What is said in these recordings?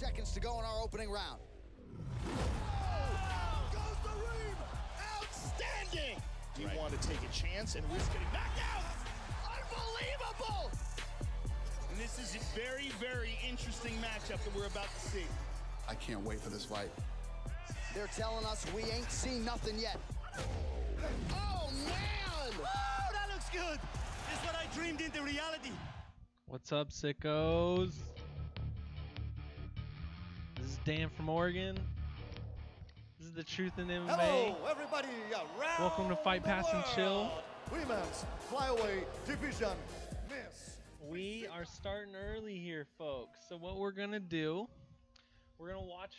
seconds to go in our opening round. Oh, goes the Reem! Outstanding! Do you want to take a chance and risk getting knocked out? Unbelievable! And this is a very, very interesting matchup that we're about to see. I can't wait for this fight. They're telling us we ain't seen nothing yet. Oh, man! Oh, that looks good! This is what I dreamed into reality. What's up, sickos? This is Dan from Oregon. This is the Truth in MMA. Hello, everybody around Welcome to Fight Pass and Chill. Women's flyweight division, Miss. We are starting early here, folks. So what we're gonna do, we're gonna watch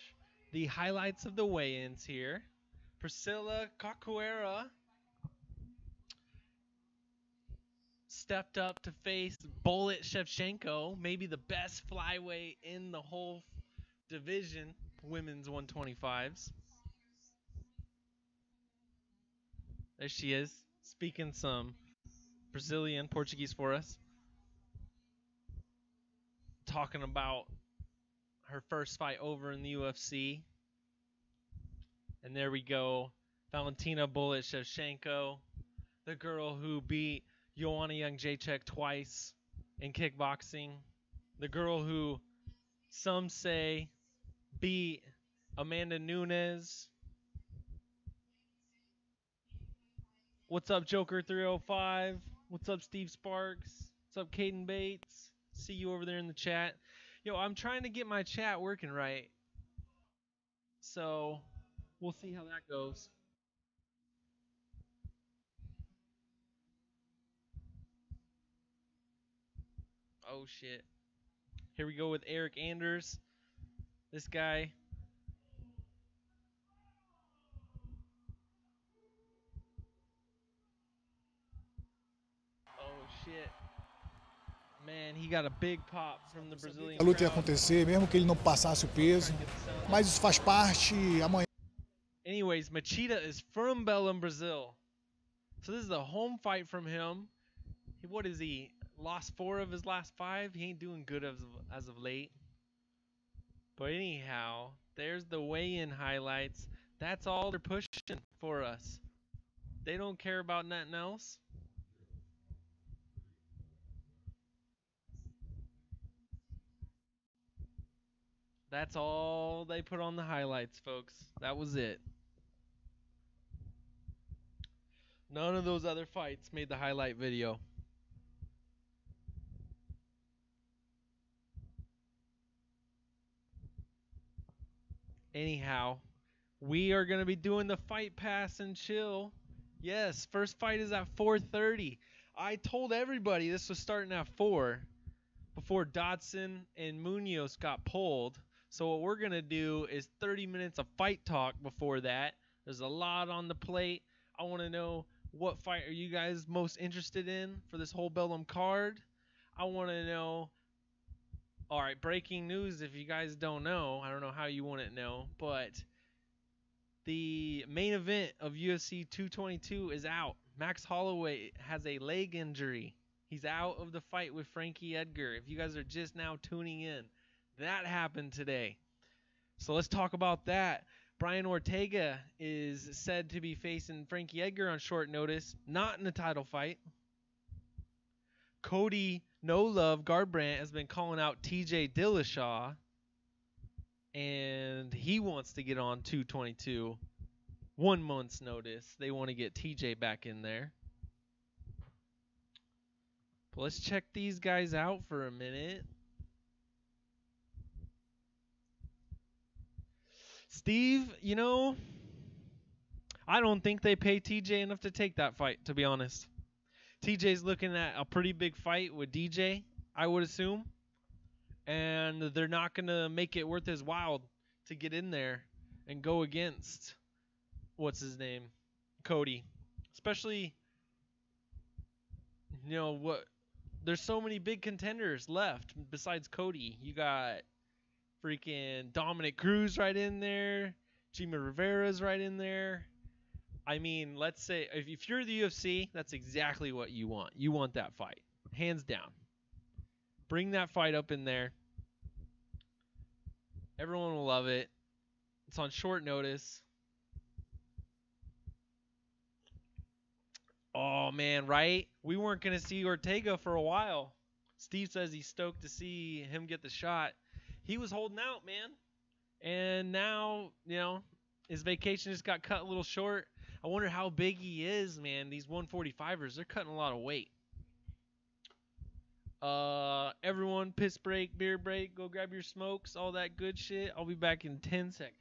the highlights of the weigh-ins here. Priscilla Cachoeira stepped up to face Bullet Shevchenko, maybe the best flyweight in the whole division, women's 125s. There she is, speaking some Brazilian, Portuguese for us. Talking about her first fight over in the UFC. And there we go. Valentina Bullet Shevchenko, the girl who beat Joanna Jędrzejczyk twice in kickboxing. The girl who some say beat Amanda Nunes. What's up, Joker 305? What's up, Steve Sparks? What's up, Caden Bates? See you over there in the chat. Yo, I'm trying to get my chat working right. So, we'll see how that goes. Oh, shit. Here we go with Eric Anders. This guy. Oh, shit. Man, he got a big pop from the Brazilian A luta ia crowd. acontecer, mesmo que ele não passasse o peso, mas isso faz parte. Amanhã. Anyways, Machida is from Belem, Brazil. So this is a home fight from him. What is he? Lost 4 of his last 5. He ain't doing good as of late. But anyhow, there's the weigh-in highlights. That's all they're pushing for us. They don't care about nothing else. That's all they put on the highlights, folks. That was it. None of those other fights made the highlight video. Anyhow, we are going to be doing the Fight Pass and Chill. Yes, first fight is at 4:30. I told everybody this was starting at 4 before Dodson and Munoz got pulled. So what we're going to do is 30 minutes of fight talk before that. There's a lot on the plate. I want to know, what fight are you guys most interested in for this whole Belem card? I want to know. All right, breaking news, if you guys don't know, I don't know how you wouldn't know, but the main event of UFC 222 is out. Max Holloway has a leg injury. He's out of the fight with Frankie Edgar. If you guys are just now tuning in, that happened today. So let's talk about that. Brian Ortega is said to be facing Frankie Edgar on short notice, not in a title fight. Cody No Love Garbrandt has been calling out TJ Dillashaw, and he wants to get on 222. 1 month's notice. They want to get TJ back in there. But let's check these guys out for a minute. Steve, you know, I don't think they pay TJ enough to take that fight, to be honest. TJ's looking at a pretty big fight with DJ, I would assume. And they're not going to make it worth his while to get in there and go against, what's his name, Cody. Especially, you know, what? There's so many big contenders left besides Cody. You got freaking Dominic Cruz right in there. Jimmy Rivera's right in there. I mean, let's say if you're the UFC, that's exactly what you want. You want that fight, hands down. Bring that fight up in there. Everyone will love it. It's on short notice. Oh, man, right? We weren't going to see Ortega for a while. Steve says he's stoked to see him get the shot. He was holding out, man. And now, you know, his vacation just got cut a little short. I wonder how big he is, man. These 145ers, they're cutting a lot of weight. Everyone, piss break, beer break, go grab your smokes, all that good shit. I'll be back in 10 seconds.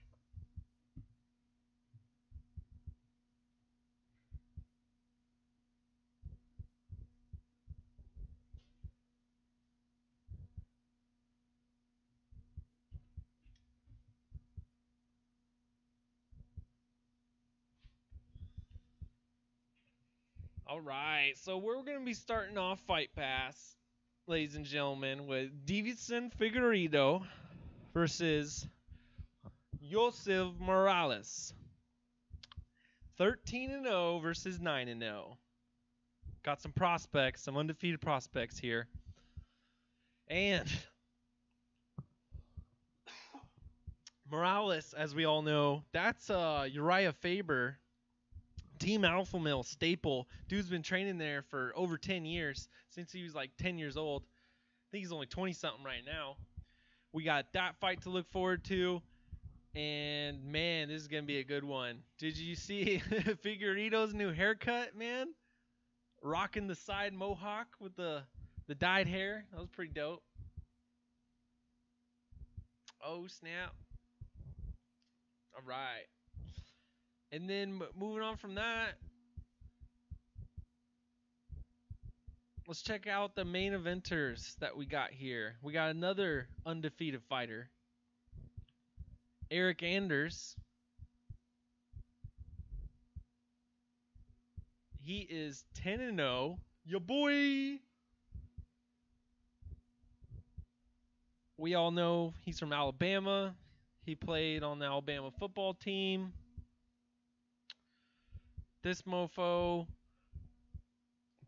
All right, so we're going to be starting off Fight Pass, ladies and gentlemen, with Deiveson Figueiredo versus Joseph Morales. 13-0 versus 9-0. Got some prospects, some undefeated prospects here. And Morales, as we all know, that's Uriah Faber, Team Alpha Male staple. Dude's been training there for over 10 years, since he was like 10 years old. I think he's only 20-something right now. We got that fight to look forward to. And, man, this is going to be a good one. Did you see Figueiredo's new haircut, man? Rocking the side mohawk with the dyed hair. That was pretty dope. Oh, snap. All right. And then moving on from that, let's check out the main eventers that we got here. We got another undefeated fighter, Eric Anders. He is 10-0. Ya boy! We all know he's from Alabama. He played on the Alabama football team. This mofo,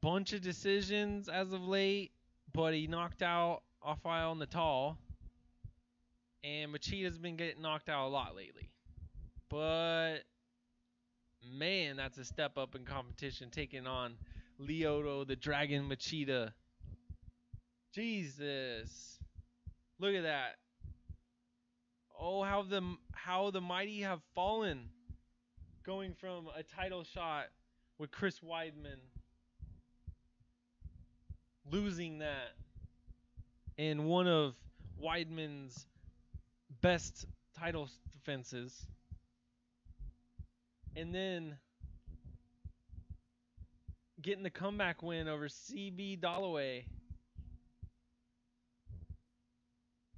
bunch of decisions as of late, but he knocked out Rafael Natal. And Machida's been getting knocked out a lot lately. But, man, that's a step up in competition, taking on Lyoto the Dragon Machida. Jesus. Look at that. Oh, how the mighty have fallen. Going from a title shot with Chris Weidman, losing that in one of Weidman's best title defenses, and then getting the comeback win over CB Holloway,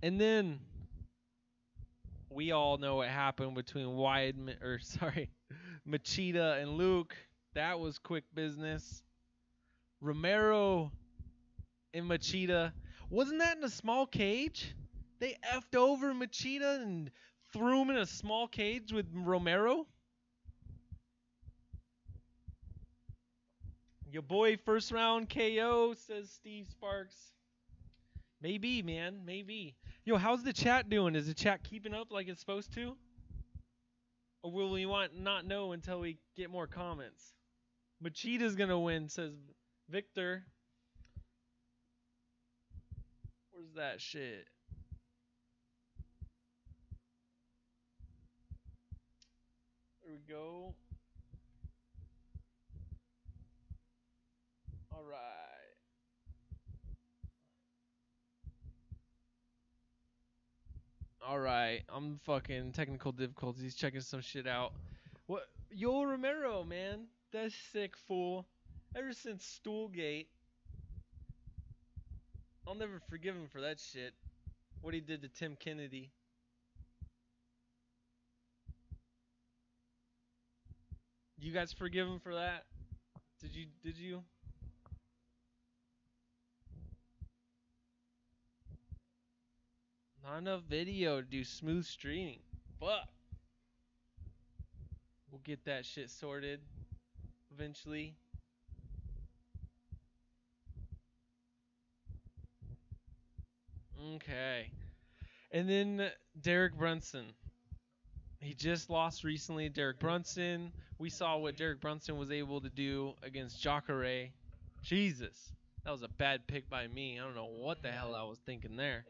and then we all know what happened between Machida and Luke. That was quick business. Romero and Machida. Wasn't that in a small cage? They effed over Machida and threw him in a small cage with Romero? Your boy first round KO, says Steve Sparks. Maybe, man. Maybe. Yo, how's the chat doing? Is the chat keeping up like it's supposed to? Or will we not know until we get more comments? Machida's going to win, says Victor. Where's that shit? There we go. All right. Alright, I'm fucking technical difficulties checking some shit out. What? Yo Romero, man. That sick fool. Ever since Stoolgate, I'll never forgive him for that shit. What he did to Tim Kennedy. You guys forgive him for that? Did you? Not enough video to do smooth streaming. Fuck. We'll get that shit sorted eventually. Okay. And then Derek Brunson. He just lost recently. Derek Brunson. We saw what Derek Brunson was able to do against Jacare. Jesus. That was a bad pick by me. I don't know what the hell I was thinking there.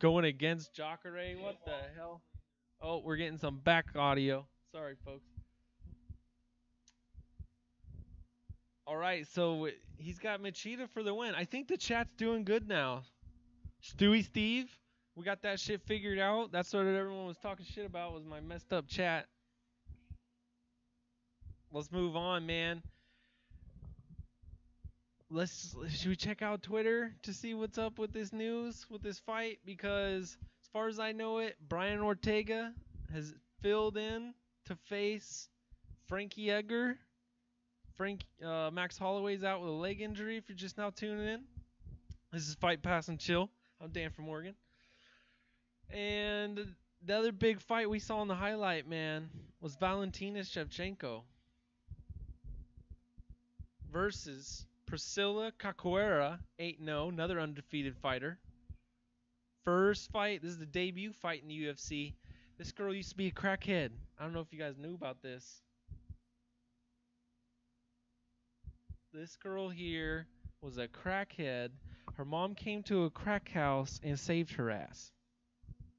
Going against Jacare? What the hell? Oh, we're getting some back audio. Sorry, folks. All right, so he's got Machida for the win. I think the chat's doing good now. Stewie Steve, we got that shit figured out. That's what everyone was talking shit about, was my messed up chat. Let's move on, man. Should we check out Twitter to see what's up with this news, with this fight? Because as far as I know it, Brian Ortega has filled in to face Frankie Edgar. Max Holloway's out with a leg injury if you're just now tuning in. This is Fight Pass and Chill. I'm Dan from Oregon. And the other big fight we saw in the highlight, man, was Valentina Shevchenko versus Priscilla Cachoeira, 8-0, another undefeated fighter. First fight, this is the debut fight in the UFC. This girl used to be a crackhead. I don't know if you guys knew about this. This girl here was a crackhead. Her mom came to a crack house and saved her ass.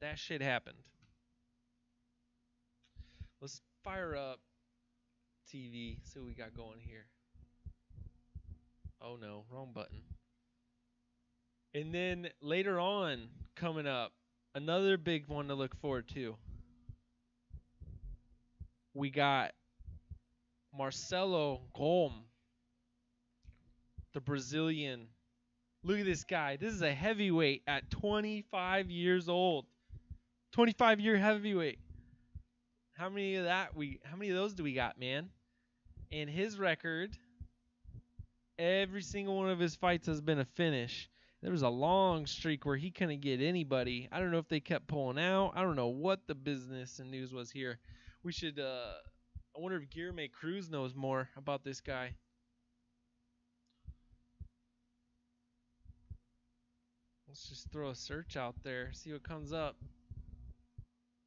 That shit happened. Let's fire up TV, see what we got going here. Oh no, wrong button. And then later on, coming up, another big one to look forward to. We got Marcelo Golm, the Brazilian. Look at this guy. This is a heavyweight at 25 years old. 25-year heavyweight. How many of those do we got, man? And his record, every single one of his fights has been a finish. There was a long streak where he couldn't get anybody. I don't know if they kept pulling out. I don't know what the business and news was here. We should, I wonder if Guilherme Cruz knows more about this guy. Let's just throw a search out there, see what comes up.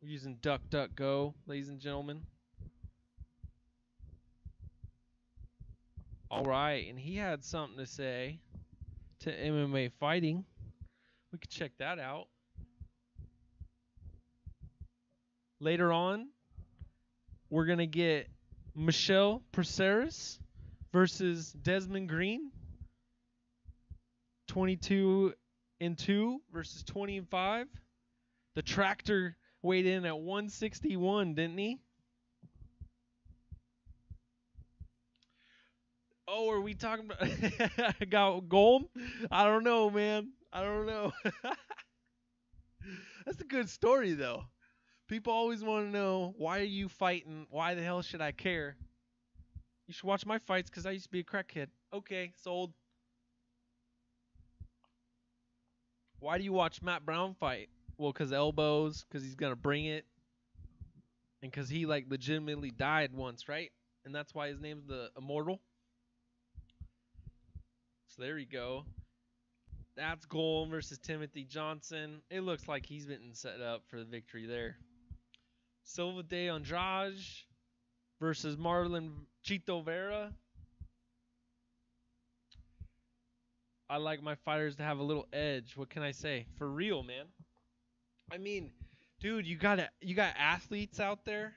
We're using DuckDuckGo, ladies and gentlemen. All right, and he had something to say to MMA fighting. We could check that out. Later on, we're going to get Michel Praceres versus Desmond Green. 22-2 versus 20-5. The Tractor weighed in at 161, didn't he? Oh, are we talking about Golm? I don't know, man. I don't know. That's a good story, though. People always want to know, why are you fighting? Why the hell should I care? You should watch my fights because I used to be a crackhead. Okay, sold. Why do you watch Matt Brown fight? Well, because elbows, because he's going to bring it. And because he, like, legitimately died once, right? And that's why his name's the Immortal. So there you go. That's Golm versus Timothy Johnson. It looks like he's been set up for the victory there. Silva de Andrade versus Marlon Chito Vera. I like my fighters to have a little edge. What can I say? For real, man. I mean, dude, you got athletes out there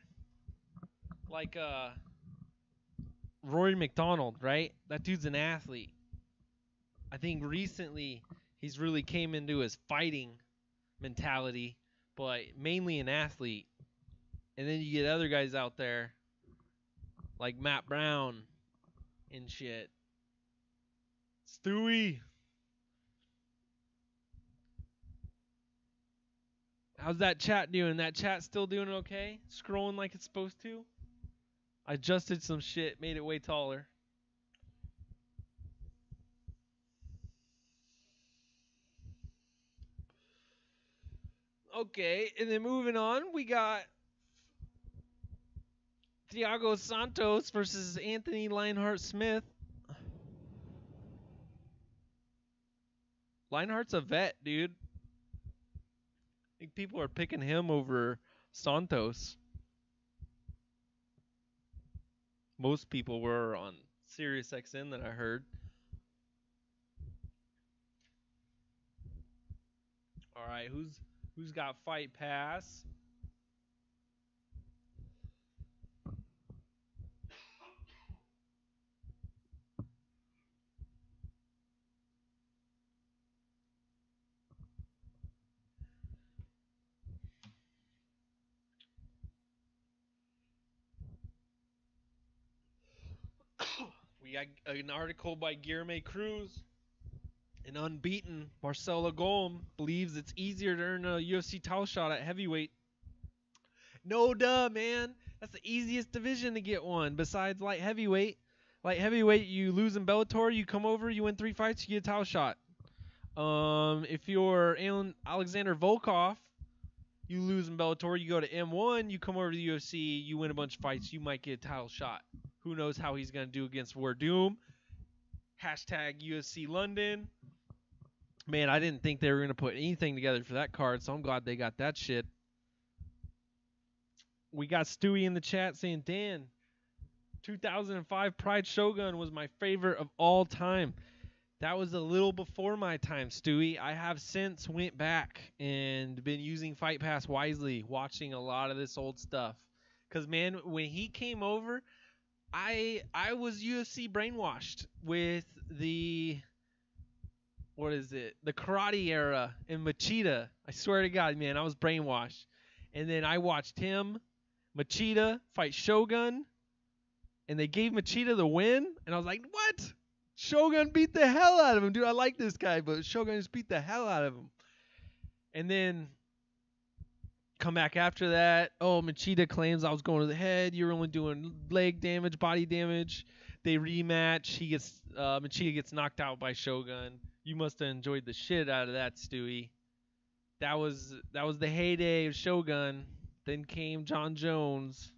like Rory McDonald, right? That dude's an athlete. I think recently he's really came into his fighting mentality, but mainly an athlete. And then you get other guys out there like Matt Brown and shit. Stewie. How's that chat doing? That chat still doing okay? Scrolling like it's supposed to? I adjusted some shit, made it way taller. Okay, and then moving on, we got Thiago Santos versus Anthony Lionheart Smith. Lionheart's a vet, dude. think people are picking him over Santos. Most people were on SiriusXM that I heard. All right, who's got Fight Pass? We got an article by Guilherme Cruz. An unbeaten Marcelo Golm believes it's easier to earn a UFC title shot at heavyweight. No duh, man. That's the easiest division to get one besides light heavyweight. Light heavyweight, you lose in Bellator, you come over, you win 3 fights, you get a title shot. If you're Alexander Volkov, you lose in Bellator, you go to M1, you come over to the UFC, you win a bunch of fights, you might get a title shot. Who knows how he's going to do against Werdum. Hashtag UFC London. Man, I didn't think they were going to put anything together for that card, so I'm glad they got that shit. We got Stewie in the chat saying, Dan, 2005 Pride Shogun was my favorite of all time. That was a little before my time, Stewie. I have since went back and been using Fight Pass wisely, watching a lot of this old stuff. Because, man, when he came over, I was UFC brainwashed with the karate era in Machida. I swear to God, man, I was brainwashed. And then I watched him, Machida, fight Shogun, and they gave Machida the win, and I was like, what? Shogun beat the hell out of him, dude. I like this guy, but Shogun just beat the hell out of him. And then come back after that. Oh, Machida claims I was going to the head. You're only doing leg damage, body damage. They rematch. Machida gets knocked out by Shogun. You must have enjoyed the shit out of that, Stewie. That was the heyday of Shogun. Then came John Jones.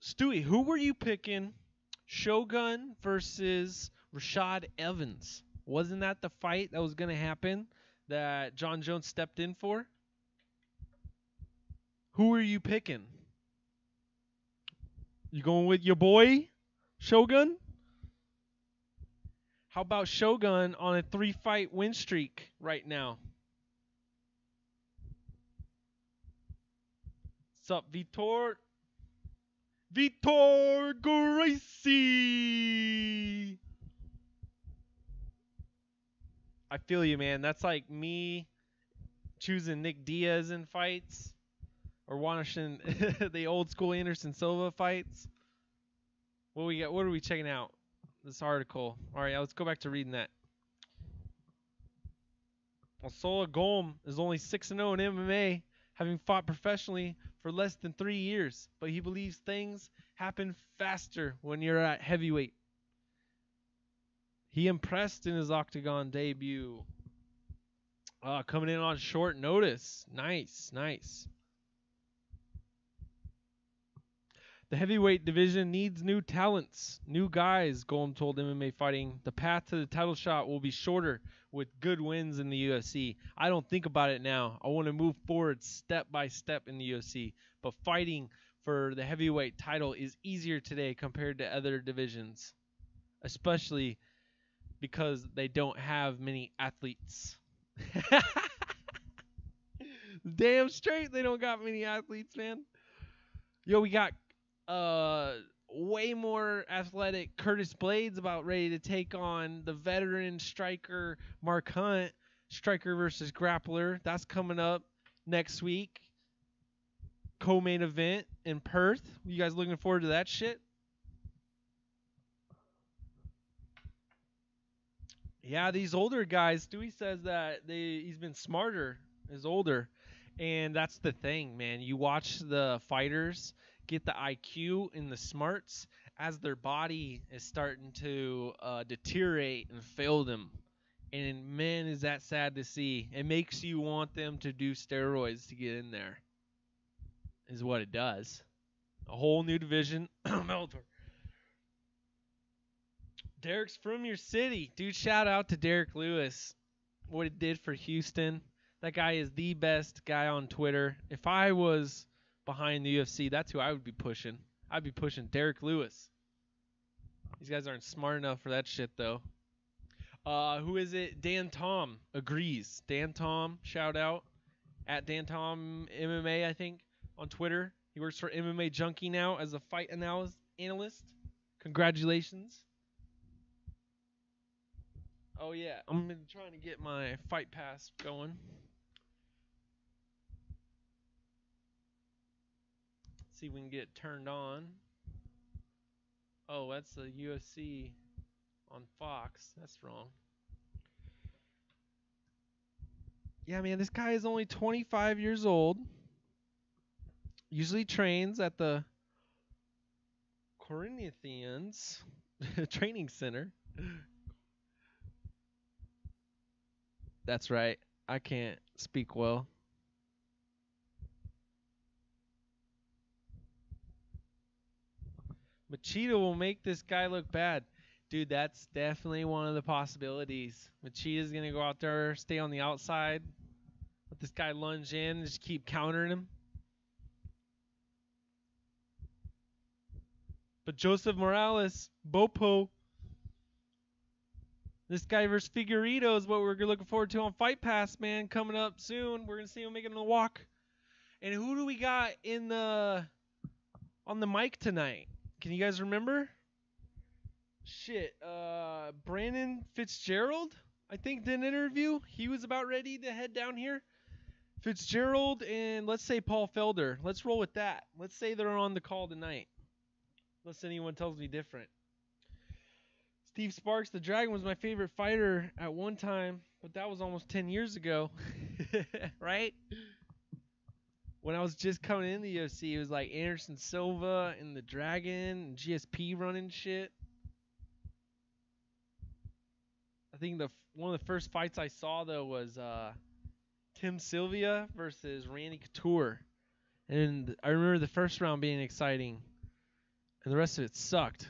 Stewie, who were you picking? Shogun versus Rashad Evans. Wasn't that the fight that was going to happen that John Jones stepped in for? Who were you picking? You going with your boy, Shogun? How about Shogun on a 3-fight win streak right now? What's up, Vitor? Vitor Gracie! I feel you, man. That's like me choosing Nick Diaz in fights or watching the old school Anderson Silva fights. What we got? What are we checking out? This article. All right, let's go back to reading that. Marcelo Golm is only 6-0 in MMA, having fought professionally for less than 3 years, but he believes things happen faster when you're at heavyweight. He impressed in his octagon debut. Coming in on short notice. Nice, nice. The heavyweight division needs new talents, new guys, Golem told MMA Fighting. The path to the title shot will be shorter with good wins in the UFC. I don't think about it now. I want to move forward step by step in the UFC. But fighting for the heavyweight title is easier today compared to other divisions, especially because they don't have many athletes. Damn straight they don't got many athletes, man. Yo, we got way more athletic Curtis Blades about ready to take on the veteran striker Mark Hunt. Striker versus grappler. That's coming up next week. Co-main event in Perth. You guys looking forward to that shit? Yeah, these older guys, Stewie says that he's been smarter as older. And that's the thing, man. You watch the fighters get the IQ and the smarts as their body is starting to deteriorate and fail them. And man, is that sad to see. It makes you want them to do steroids to get in there, is what it does. A whole new division. Derek's from your city. Dude, shout out to Derek Lewis. What it did for Houston. That guy is the best guy on Twitter. If I was behind the UFC, that's who I would be pushing. I'd be pushing Derek Lewis. These guys aren't smart enough for that shit, though. Who is it? Dan Tom agrees. Dan Tom, shout out. At Dan Tom MMA, I think, on Twitter. He works for MMA Junkie now as a fight analyst. Congratulations. Oh, yeah. I'm trying to get my Fight Pass going. See if we can get it turned on. Oh, that's the UFC on Fox. That's wrong. Yeah, man, this guy is only 25 years old. Usually trains at the Corinthians Training Center. That's right. I can't speak well. Machida will make this guy look bad. Dude, that's definitely one of the possibilities. Machida's going to go out there, stay on the outside, let this guy lunge in, and just keep countering him. But Joseph Morales, Bopo, this guy versus Figueiredo is what we're looking forward to on Fight Pass, man. Coming up soon. We're going to see him making the walk. And who do we got on the mic tonight? Can you guys remember? Shit, Brandon Fitzgerald, I think, did an interview. He was about ready to head down here. Fitzgerald and let's say Paul Felder. Let's roll with that. Let's say they're on the call tonight. Unless anyone tells me different. Steve Sparks, the Dragon, was my favorite fighter at one time, but that was almost 10 years ago. Right? When I was just coming in the UFC, it was like Anderson Silva and the Dragon and GSP running shit. I think one of the first fights I saw, though, was Tim Sylvia versus Randy Couture. And I remember the first round being exciting, and the rest of it sucked.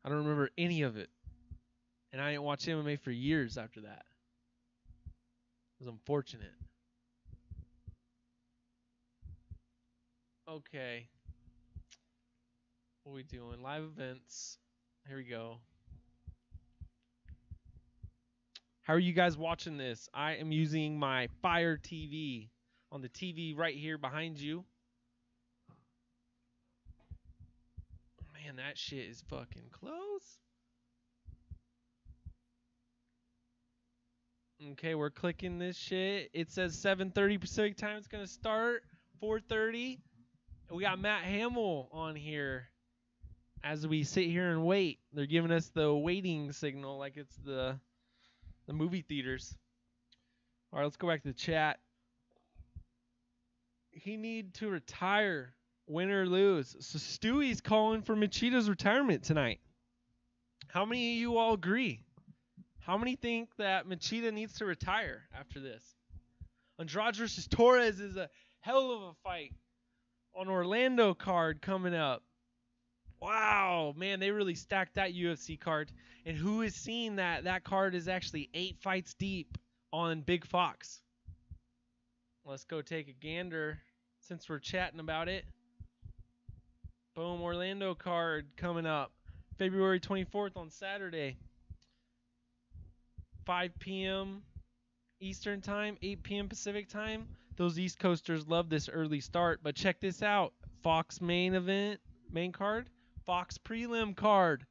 I don't remember any of it. And I didn't watch MMA for years after that. It was unfortunate. Okay. What are we doing? Live events. Here we go. How are you guys watching this? I am using my Fire TV on the TV right here behind you. Man, that shit is fucking close. Okay, we're clicking this shit. It says 7:30 Pacific time. It's going to start. 4:30. We got Matt Hamill on here as we sit here and wait. They're giving us the waiting signal like it's the movie theaters. All right, let's go back to the chat. He need to retire, win or lose. So Stewie's calling for Machida's retirement tonight. How many of you all agree? How many think that Machida needs to retire after this? Andrade versus Torres is a hell of a fight on Orlando card coming up. Wow, man, they really stacked that UFC card. And who is seeing that card is actually 8 fights deep on Big Fox? Let's go take a gander since we're chatting about it. Boom, Orlando card coming up February 24th on Saturday. 5 p.m. Eastern time, 8 p.m. Pacific time. Those East Coasters love this early start, but check this out. Fox main event, main card. Fox prelim card.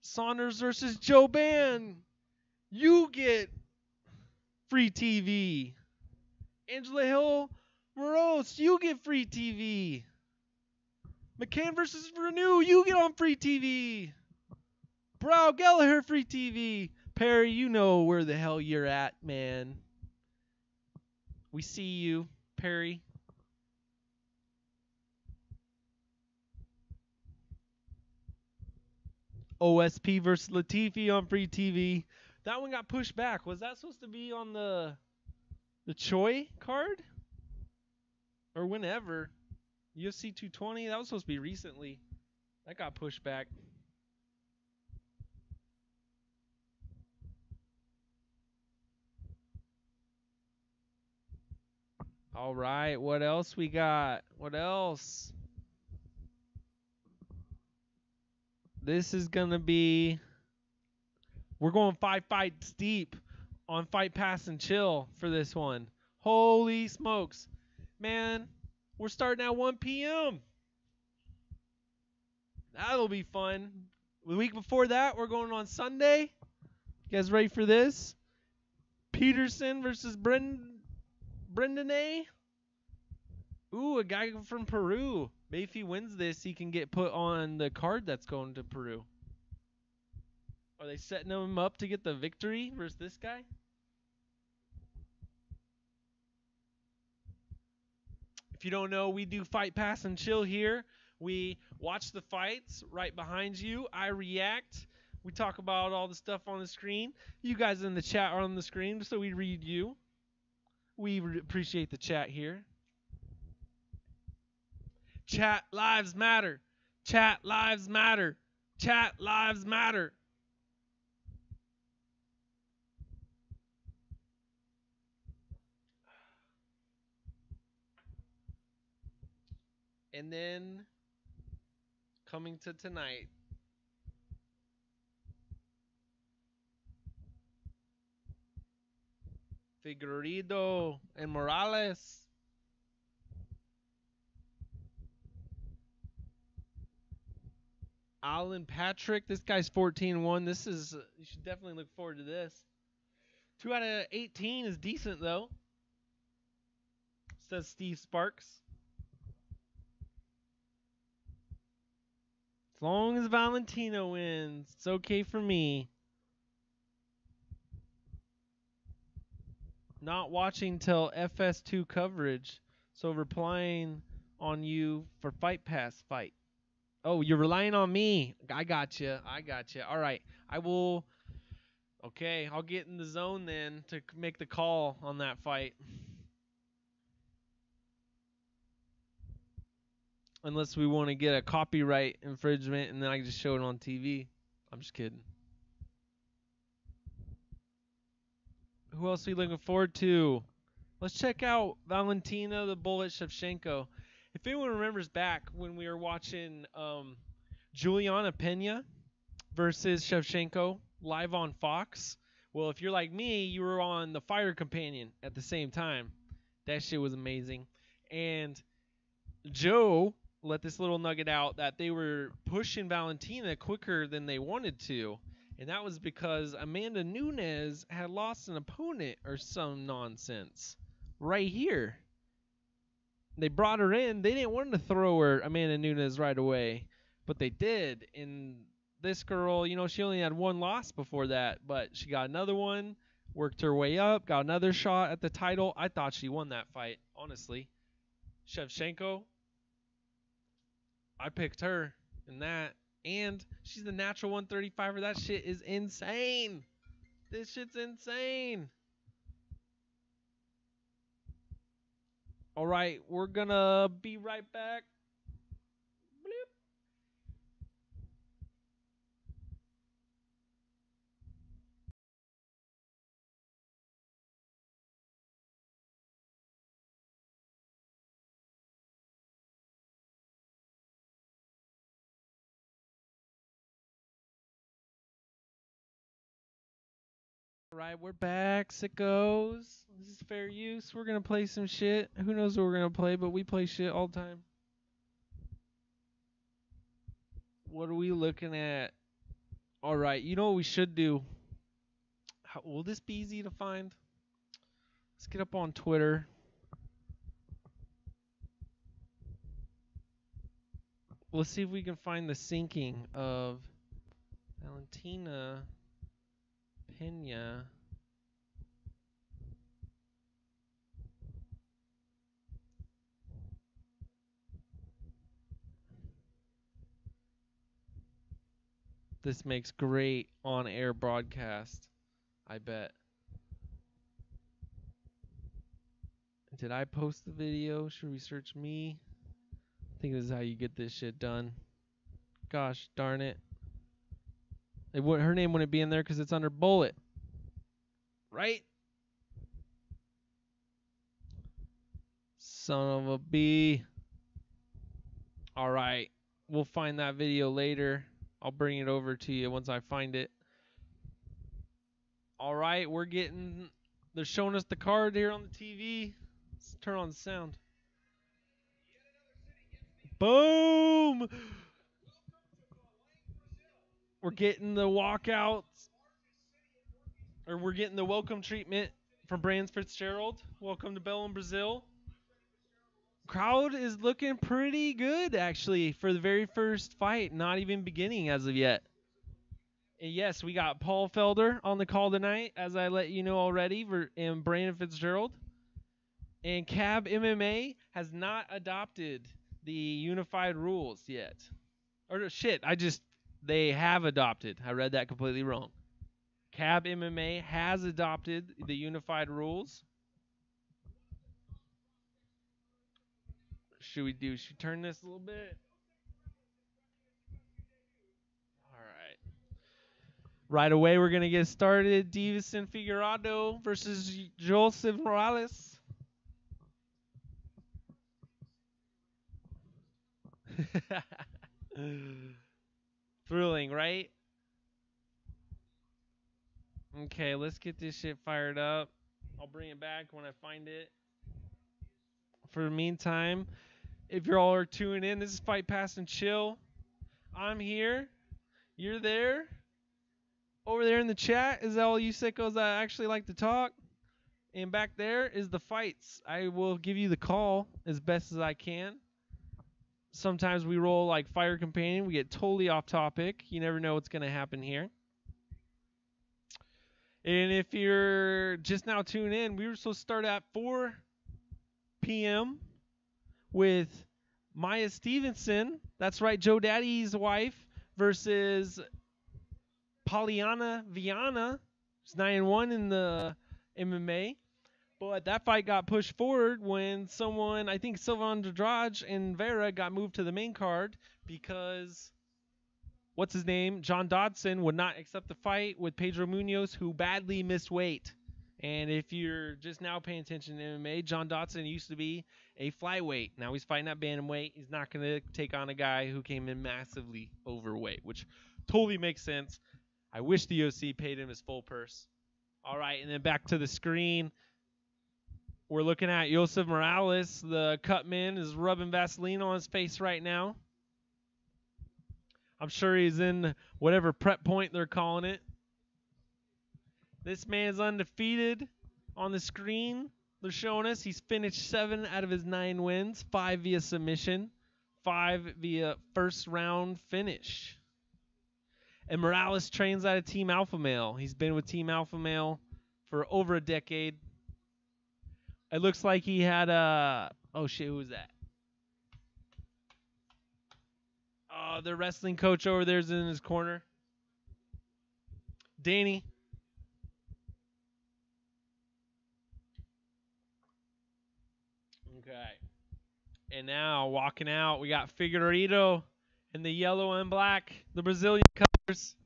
Saunders versus Joe Ban. You get free TV. Angela Hill Moros, you get free TV. McCann versus Renew, you get on free TV. Brow Gallagher, free TV. Perry, you know where the hell you're at, man. We see you, Perry. OSP versus Latifi on free TV. That one got pushed back. Was that supposed to be on the Choi card? Or whenever? UFC 220? That was supposed to be recently. That got pushed back. All right, what else we got? What else? This is going to be... We're going 5 fights deep on Fight Pass and Chill for this one. Holy smokes. Man, we're starting at 1 p.m. That'll be fun. The week before that, we're going on Sunday. You guys ready for this? Peterson versus Brendan A. Ooh, a guy from Peru. Maybe if he wins this, he can get put on the card that's going to Peru. Are they setting him up to get the victory versus this guy? If you don't know, we do Fight Pass and Chill here. We watch the fights right behind you. I react. We talk about all the stuff on the screen. You guys in the chat are on the screen, so we read you. We appreciate the chat here. Chat lives matter. Chat lives matter. Chat lives matter. And then, coming to tonight, Figueiredo and Morales. Alan Patrick, this guy's 14-1. This is, you should definitely look forward to this. 2 out of 18 is decent, though. Says Steve Sparks. As long as Valentino wins, it's okay for me. Not watching till FS2 coverage, so replying on you for Fight Pass fight. Oh, you're relying on me. I got you. All right. I will. Okay, I'll get in the zone then to make the call on that fight. Unless we want to get a copyright infringement and then I can just show it on TV. I'm just kidding. Who else are we looking forward to? Let's check out Valentina the Bullet Shevchenko. If anyone remembers back when we were watching Juliana Pena versus Shevchenko live on Fox. Well, if you're like me, you were on the Fire Companion at the same time. That shit was amazing. And Joe let this little nugget out that they were pushing Valentina quicker than they wanted to. And that was because Amanda Nunes had lost an opponent or some nonsense right here. They brought her in. They didn't want to throw her Amanda Nunes right away, but they did. And this girl, you know, she only had 1 loss before that, but she got another one, worked her way up, got another shot at the title. I thought she won that fight, honestly. Shevchenko, I picked her in that. And she's the natural 135er. That shit is insane. This shit's insane. All right, we're going to be right back. Bloop. All right, we're back, sickos. This is fair use. We're going to play some shit. Who knows what we're going to play, but we play shit all the time. What are we looking at? All right, you know what we should do? Will this be easy to find? Let's get up on Twitter. Let's see if we can find the syncing of Valentina Pena. This makes great on-air broadcast, I bet. Did I post the video? Should we search me? I think this is how you get this shit done. Gosh darn it. Her name wouldn't be in there because it's under Bullet. Right? Son of a bee. All right. We'll find that video later. I'll bring it over to you once I find it. All right. They're showing us the card here on the TV. Let's turn on the sound. Boom! We're getting the walkouts. Or we're getting the welcome treatment from Brand Fitzgerald. Welcome to Belem, Brazil. Crowd is looking pretty good, actually, for the very first fight. Not even beginning as of yet. And yes, we got Paul Felder on the call tonight, as I let you know already, and Brandon Fitzgerald. And Cab MMA has not adopted the unified rules yet. Or shit, they have adopted. I read that completely wrong. Cab MMA has adopted the unified rules. Should we turn this a little bit? All right. Right away, we're going to get started. Davison Figueroa versus Joseph Morales. Thrilling, right? Okay, let's get this shit fired up. I'll bring it back when I find it. For the meantime, if you all are tuning in, this is Fight Pass and Chill. I'm here. You're there. Over there in the chat is all you sickos that actually like to talk. And back there is the fights. I will give you the call as best as I can. Sometimes we roll like Fire Companion. We get totally off topic. You never know what's going to happen here. And if you're just now tuning in, we were supposed to start at 4 p.m. with Maya Stevenson. That's right, Joe Daddy's wife versus Poliana Viana. She's 9-1 in the MMA. But that fight got pushed forward when someone, I think Sylvain Andrade and Vera, got moved to the main card because, what's his name? John Dodson would not accept the fight with Pedro Munoz, who badly missed weight. And if you're just now paying attention to MMA, John Dodson used to be a flyweight. Now he's fighting at bantamweight. He's not going to take on a guy who came in massively overweight, which totally makes sense. I wish the UFC paid him his full purse. All right, and then back to the screen. We're looking at Joseph Morales. The cutman is rubbing Vaseline on his face right now. I'm sure he's in whatever prep point they're calling it. This man's undefeated on the screen. They're showing us he's finished 7 out of his 9 wins, 5 via submission, 5 via first round finish. And Morales trains out of Team Alpha Male. He's been with Team Alpha Male for over a decade. It looks like he had a... Oh, shit, who was that? Oh, the wrestling coach over there is in his corner. Danny. Okay. And now, walking out, we got Figueiredo in the yellow and black, the Brazilian colors.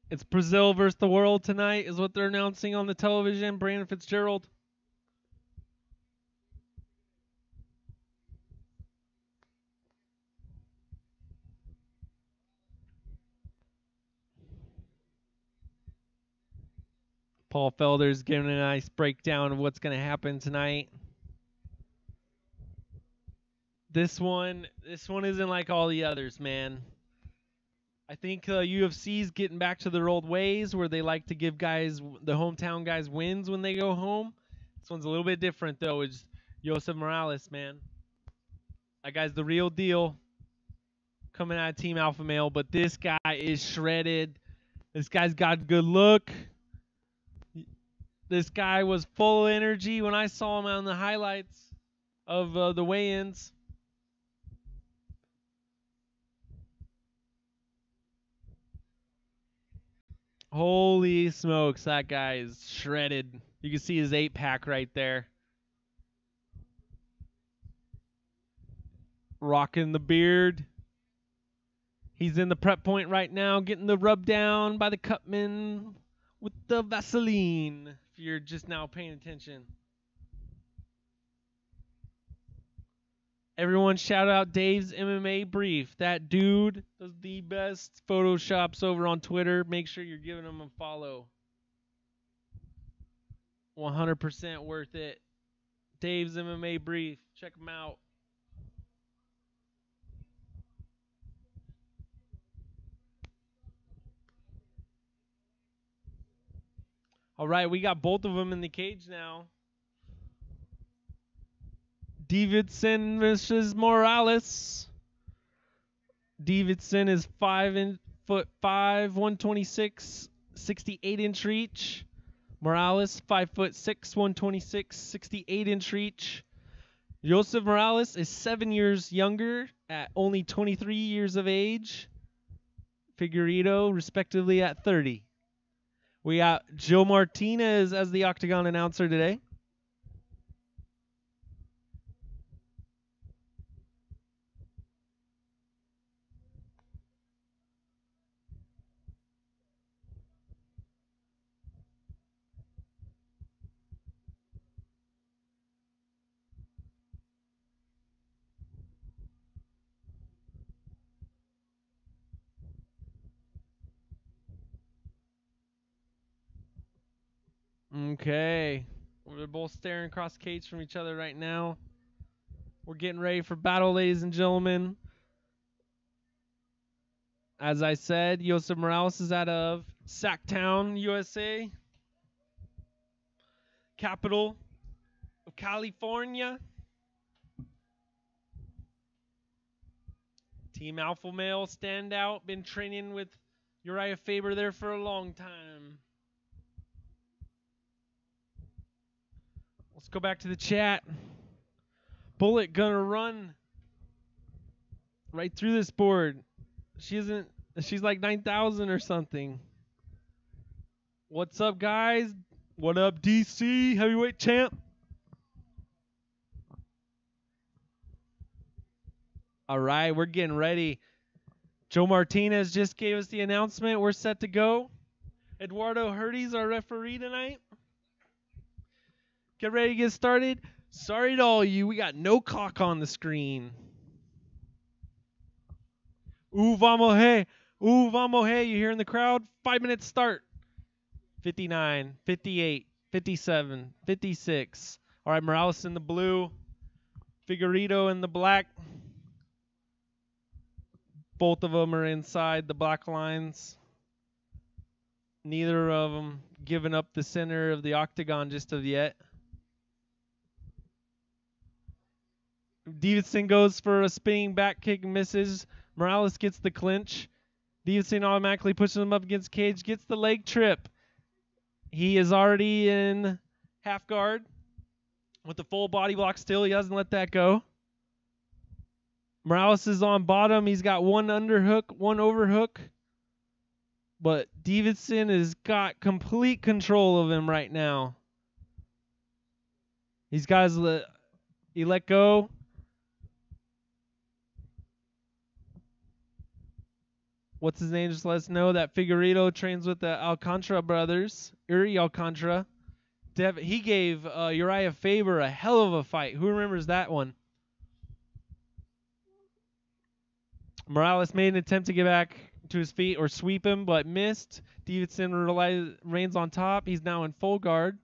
It's Brazil versus the world tonight is what they're announcing on the television. Brandon Fitzgerald. Paul Felder's giving a nice breakdown of what's going to happen tonight. This one isn't like all the others, man. I think UFC's getting back to their old ways where they like to give guys, the hometown guys, wins when they go home. This one's a little bit different, though. It's Joseph Morales, man. That guy's the real deal coming out of Team Alpha Male, but this guy is shredded. This guy's got a good look. This guy was full of energy when I saw him on the highlights of the weigh-ins. Holy smokes, that guy is shredded. You can see his 8-pack right there. Rocking the beard. He's in the prep point right now, getting the rub down by the cutman. with the Vaseline, if you're just now paying attention. Everyone shout out Dave's MMA Brief. That dude does the best photoshops over on Twitter. Make sure you're giving him a follow. 100% worth it. Dave's MMA Brief. Check him out. All right, we got both of them in the cage now. Davidson versus Morales. Davidson is 5'5", 126, 68-inch reach. Morales 5'6", 126, 68-inch reach. Joseph Morales is 7 years younger at only 23 years of age. Figueiredo respectively at 30. We got Joe Martinez as the Octagon announcer today. Okay. They're both staring across the cage from each other right now. We're getting ready for battle, ladies and gentlemen. As I said, Joseph Morales is out of Sacktown, USA. Capital of California. Team Alpha Male standout. Been training with Uriah Faber there for a long time. Let's go back to the chat. Bullet gonna run right through this board. She's like 9,000 or something. What's up, guys? What up, DC heavyweight champ? All right, we're getting ready. Joe Martinez just gave us the announcement. We're set to go. Eduardo Hurdy's our referee tonight. Get ready to get started. Sorry to all you, we got no clock on the screen. Ooh, vamos, hey. Ooh, vamos, hey. You hear in the crowd? 5 minutes start. 59, 58, 57, 56. All right, Morales in the blue. Figueiredo in the black. Both of them are inside the black lines. Neither of them giving up the center of the octagon just of yet. Davidson goes for a spinning back kick and misses. Morales gets the clinch. Davidson automatically pushes him up against cage, gets the leg trip. He is already in half guard with the full body block still. He doesn't let that go. Morales is on bottom. He's got one underhook, one overhook. But Davidson has got complete control of him right now. These guys, he let go. What's his name? Just let us know that Figueiredo trains with the Alcantara brothers. Uri Alcantara. He gave Uriah Faber a hell of a fight. Who remembers that one? Morales made an attempt to get back to his feet or sweep him, but missed. Davidson reigns on top. He's now in full guard.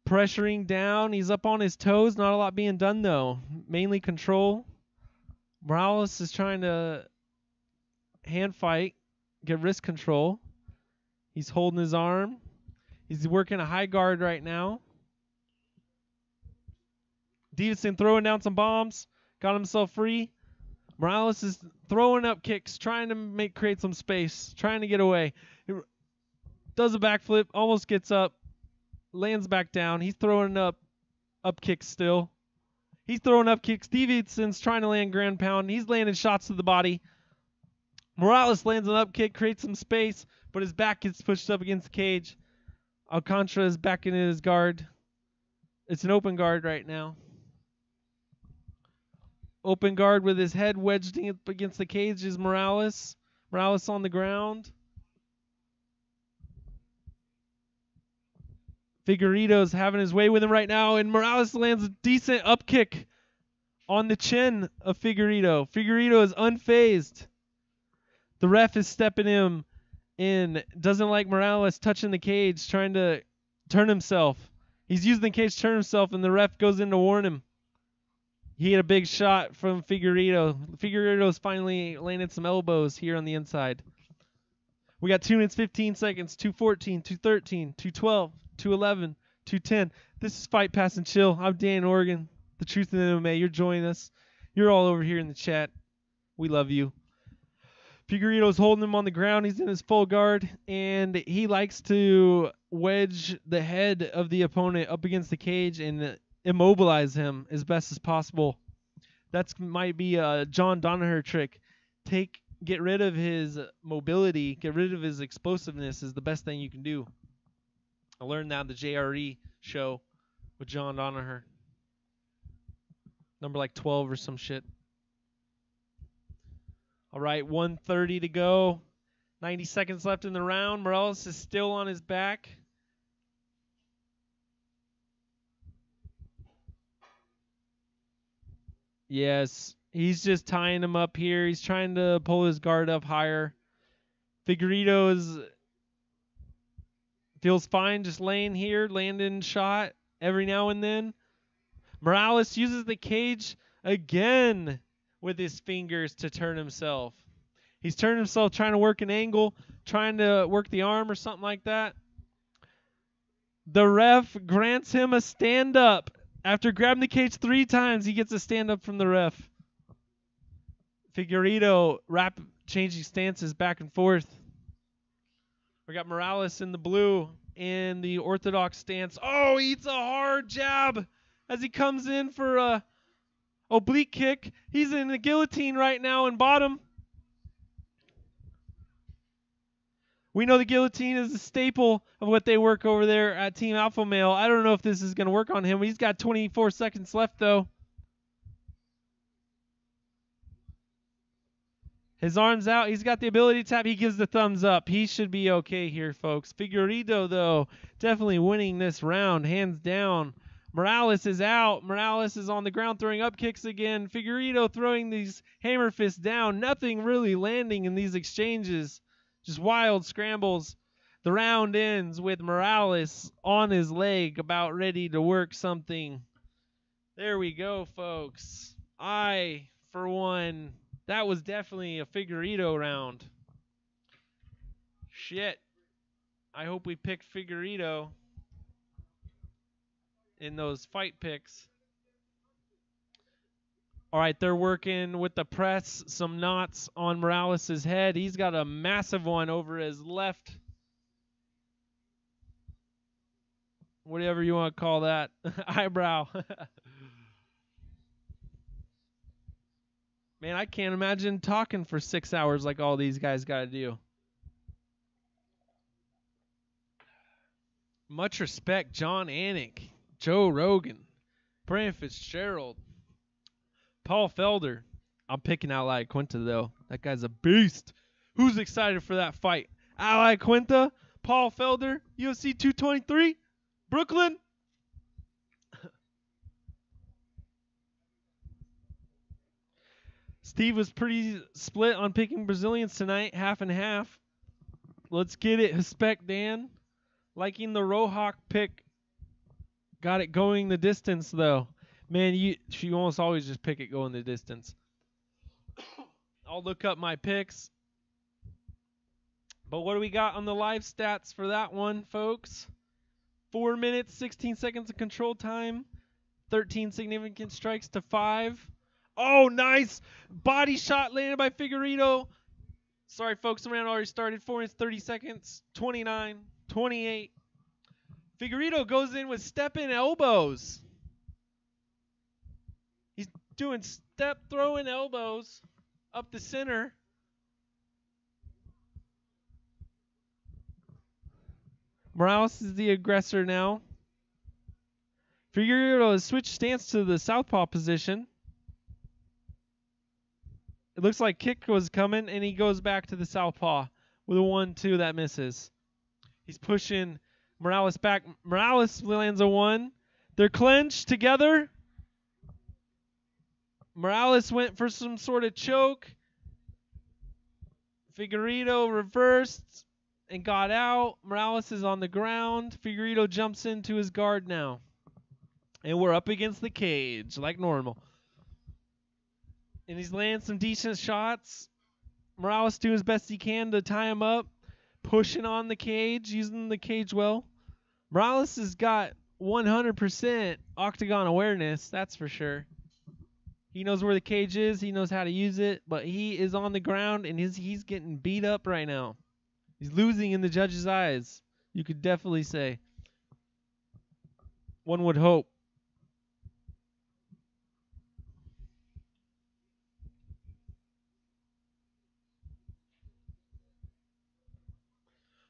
Pressuring down. He's up on his toes. Not a lot being done, though. Mainly control. Morales is trying to hand fight, get wrist control. He's holding his arm. He's working a high guard right now. Davidson throwing down some bombs. Got himself free. Morales is throwing up kicks, trying to create some space, trying to get away. He does a backflip, almost gets up, lands back down. He's throwing up kicks still. He's throwing up kicks. Davidson's trying to land ground pound. He's landing shots to the body. Morales lands an up kick, creates some space, but his back gets pushed up against the cage. Alcantara is back in his guard. It's an open guard right now. Open guard with his head wedged up against the cage is Morales. Morales on the ground. Figueiredo's having his way with him right now, and Morales lands a decent up kick on the chin of Figueiredo. Figueiredo is unfazed. The ref is stepping him in. Doesn't like Morales touching the cage, trying to turn himself. He's using the cage to turn himself, and the ref goes in to warn him. He had a big shot from Figueiredo. Figueiredo's finally landed some elbows here on the inside. We got 2 minutes, 15 seconds, 2:14, 2:13, 2:12, 2:11, 2:10. This is Fight Pass and Chill. I'm Dan Oregon, the Truth in MMA. You're joining us. You're all over here in the chat. We love you. Figueiredo's holding him on the ground. He's in his full guard, and he likes to wedge the head of the opponent up against the cage and immobilize him as best as possible. That might be a John Danaher trick. Get rid of his mobility, get rid of his explosiveness is the best thing you can do. I learned that in the JRE show with John Danaher. Number like 12 or some shit. All right, 1:30 to go. 90 seconds left in the round. Morales is still on his back. Yes, he's just tying him up here. He's trying to pull his guard up higher. Figueiredo feels fine just laying here, landing shot every now and then. Morales uses the cage again with his fingers to turn himself. He's turned himself trying to work an angle, trying to work the arm or something like that. The ref grants him a stand-up. After grabbing the cage 3 times, he gets a stand-up from the ref. Figueiredo changing stances back and forth. We got Morales in the blue in the orthodox stance. Oh, he eats a hard jab as he comes in for a oblique kick. He's in the guillotine right now in bottom. We know the guillotine is a staple of what they work over there at Team Alpha Male. I don't know if this is going to work on him. He's got 24 seconds left, though. His arm's out. He's got the ability to tap. He gives the thumbs up. He should be okay here, folks. Figueiredo, though, definitely winning this round, hands down. Morales is out. Morales is on the ground throwing up kicks again. Figueiredo throwing these hammer fists down. Nothing really landing in these exchanges. Just wild scrambles. The round ends with Morales on his leg, about ready to work something. There we go, folks. For one, that was definitely a Figueiredo round. Shit. I hope we picked Figueiredo in those fight picks. All right, they're working with the press, some knots on Morales' head. He's got a massive one over his left, whatever you want to call that, eyebrow. Man, I can't imagine talking for 6 hours like all these guys got to do. Much respect, John Anik, Joe Rogan, Brandon Fitzgerald, Paul Felder. I'm picking Ally Quinta, though. That guy's a beast. Who's excited for that fight? Ally Quinta, Paul Felder, UFC 223, Brooklyn. Steve was pretty split on picking Brazilians tonight, half and half. Let's get it. Respect Dan. Liking the Rohawk pick. Got it going the distance, though. Man, you almost always just pick it going the distance. I'll look up my picks. But what do we got on the live stats for that one, folks? 4 minutes, 16 seconds of control time. 13 significant strikes to 5. Oh, nice. Body shot landed by Figueiredo. Sorry, folks. The round already started. 4 minutes, 30 seconds. 29, 28. Figueiredo goes in with step-in elbows. He's doing step throwing elbows up the center. Morales is the aggressor now. Figueiredo has switched stance to the southpaw position. It looks like kick was coming, and he goes back to the southpaw with a 1-2 that misses. He's pushing Morales back. Morales lands a 1. They're clenched together. Morales went for some sort of choke. Figueiredo reversed and got out. Morales is on the ground. Figueiredo jumps into his guard now. And we're up against the cage like normal. And he's landing some decent shots. Morales doing his best he can to tie him up. Pushing on the cage, using the cage well. Morales has got 100% octagon awareness, that's for sure. He knows where the cage is. He knows how to use it. But he is on the ground, and he's getting beat up right now. He's losing in the judge's eyes. You could definitely say. One would hope.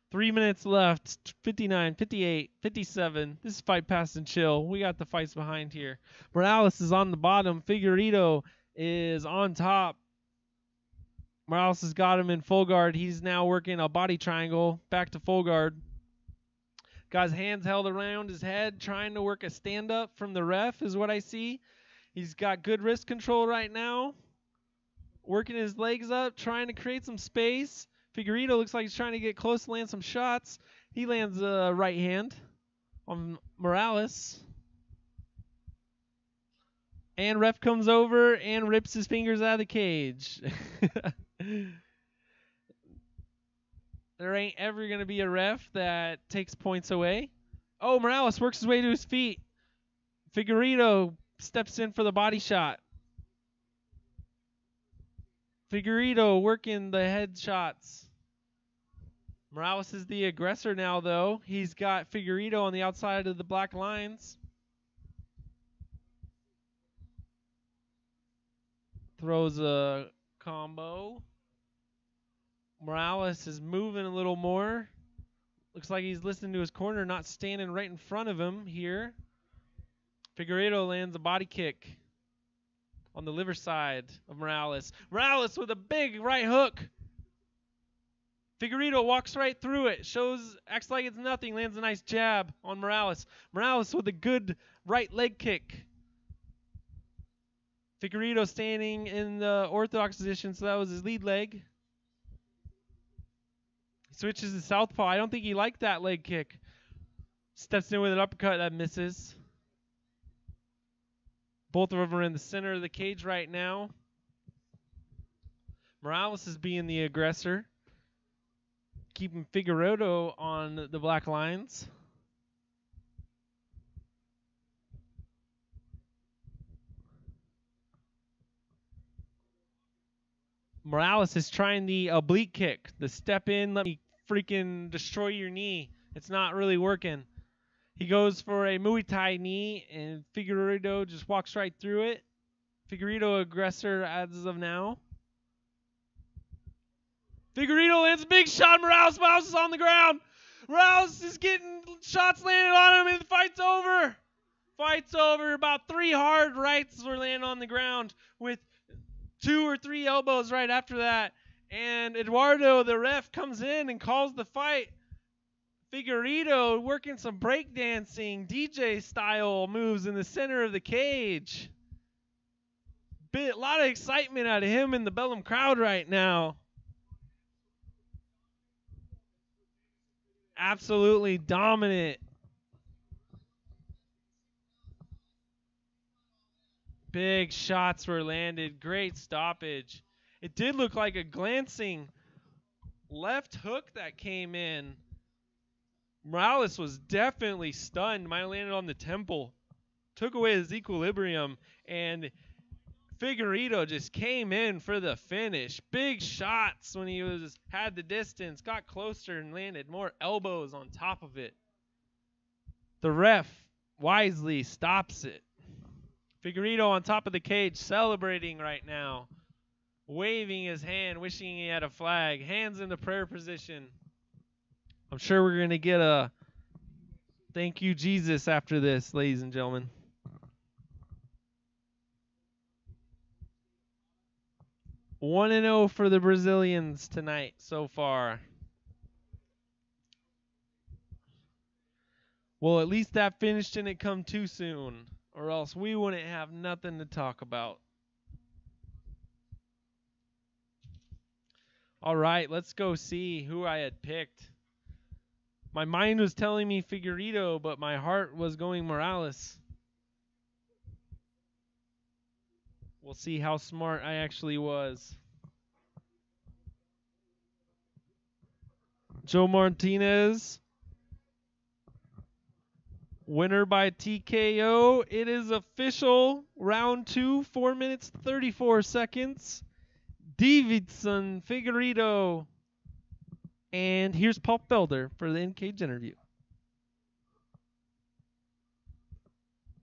Three minutes left. 59, 58, 57. This is Fight Pass and Chill. We got the fights behind here. Morales is on the bottom. Figueiredo is on top. Morales has got him in full guard. He's now working a body triangle. Back to full guard. Got his hands held around his head, trying to work a stand-up from the ref is what I see. He's got good wrist control right now. Working his legs up, trying to create some space. Figueiredo looks like he's trying to get close to land some shots. He lands a right hand on Morales. And ref comes over and rips his fingers out of the cage. There ain't ever going to be a ref that takes points away. Oh, Morales works his way to his feet. Figueiredo steps in for the body shot. Figueiredo working the head shots. Morales is the aggressor now, though. He's got Figueiredo on the outside of the black lines. Throws a combo. Morales is moving a little more. Looks like he's listening to his corner, not standing right in front of him here. Figueiredo lands a body kick on the liver side of Morales. Morales with a big right hook. Figueiredo walks right through it. Acts like it's nothing. Lands a nice jab on Morales. Morales with a good right leg kick. Figueiredo standing in the orthodox position, so that was his lead leg. He switches to southpaw. I don't think he liked that leg kick. Steps in with an uppercut that misses. Both of them are in the center of the cage right now. Morales is being the aggressor, keeping Figueiredo on the black lines. Morales is trying the oblique kick, the step in, let me freaking destroy your knee. It's not really working. He goes for a Muay Thai knee, and Figueiredo just walks right through it. Figueiredo aggressor as of now. Figueiredo lands a big shot. Morales is on the ground. Morales is getting shots landed on him, and the fight's over. Fight's over. About 3 hard rights were landing on the ground with 2 or 3 elbows right after that. And Eduardo, the ref, comes in and calls the fight. Figueiredo working some breakdancing, DJ style moves in the center of the cage. A lot of excitement out of him in the Belem crowd right now. Absolutely dominant. Big shots were landed. Great stoppage. It did look like a glancing left hook that came in. Morales was definitely stunned. Might have landed on the temple. Took away his equilibrium. And Figueiredo just came in for the finish. Big shots when he had the distance. Got closer and landed more elbows on top of it. The ref wisely stops it. Figueiredo on top of the cage, celebrating right now. Waving his hand, wishing he had a flag. Hands in the prayer position. I'm sure we're going to get a thank you, Jesus, after this, ladies and gentlemen. One 1-0 for the Brazilians tonight so far. Well, at least that finish didn't come too soon, or else we wouldn't have nothing to talk about. All right, let's go see who I had picked. My mind was telling me Figueiredo, but my heart was going Morales. We'll see how smart I actually was. Joe Martinez. Winner by TKO. It is official. Round 2, 4 minutes, 34 seconds. Davidson Figueiredo. And here's Paul Felder for the in-cage interview.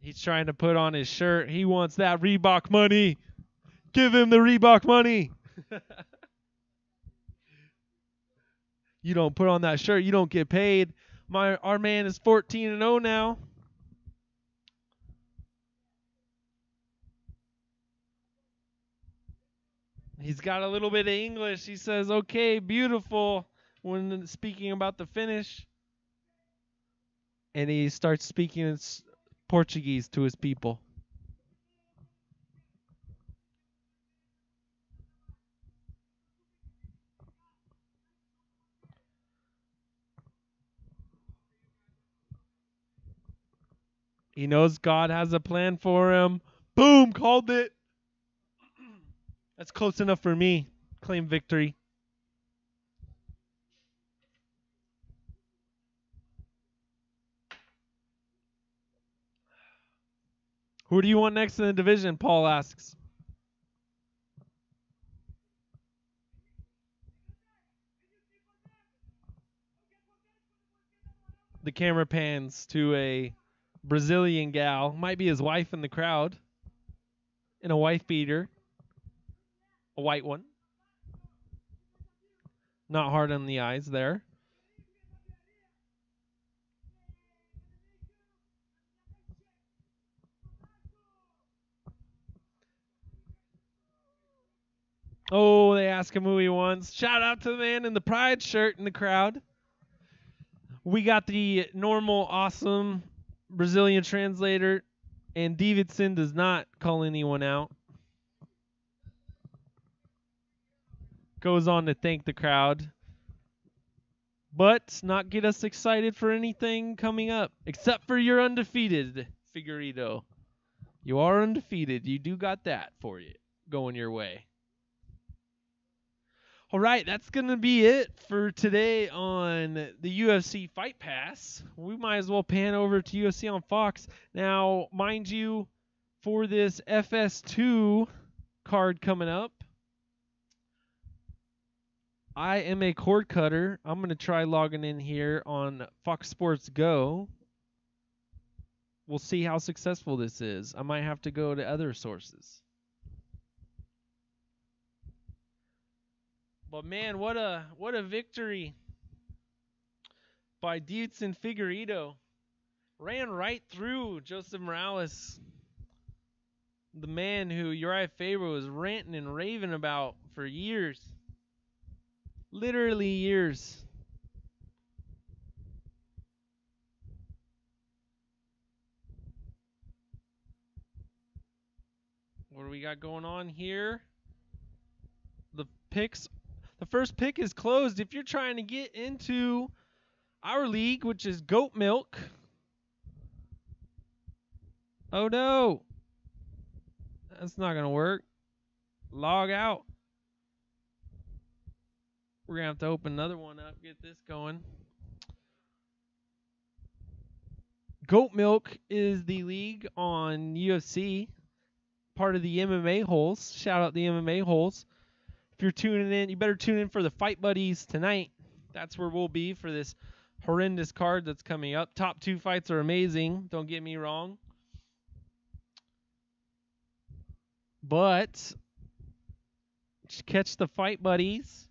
He's trying to put on his shirt. He wants that Reebok money. Give him the Reebok money. You don't put on that shirt, you don't get paid. Our man is 14-0 now. He's got a little bit of English. He says, "Okay, beautiful," when speaking about the finish. And he starts speaking in Portuguese to his people. He knows God has a plan for him. Boom, called it. That's close enough for me. Claim victory. Who do you want next in the division? Paul asks. The camera pans to a Brazilian gal. Might be his wife in the crowd. In a wife beater. A white one. Not hard on the eyes there. Oh, they ask him who he wants. Shout out to the man in the pride shirt in the crowd. We got the normal, awesome Brazilian translator, and Davidson does not call anyone out. Goes on to thank the crowd, but not get us excited for anything coming up, except for you're undefeated, Figueiredo. You are undefeated. You do got that for you going your way. All right, that's going to be it for today on the UFC Fight Pass. We might as well pan over to UFC on Fox. Now, mind you, for this FS2 card coming up, I am a cord cutter. I'm going to try logging in here on Fox Sports Go. We'll see how successful this is. I might have to go to other sources. But man, what a victory by Davidson Figueiredo. Ran right through Joseph Morales, the man who Uriah Faber was ranting and raving about for years. Literally years. What do we got going on here? The picks. The first pick is closed. If you're trying to get into our league, which is Goat Milk. Oh no. That's not going to work. Log out. We're going to have to open another one up, get this going. Goat Milk is the league on UFC, part of the MMA Holes. Shout out the MMA Holes. If you're tuning in, you better tune in for the Fight Buddies tonight. That's where we'll be for this horrendous card that's coming up. Top 2 fights are amazing, don't get me wrong. But catch the Fight Buddies.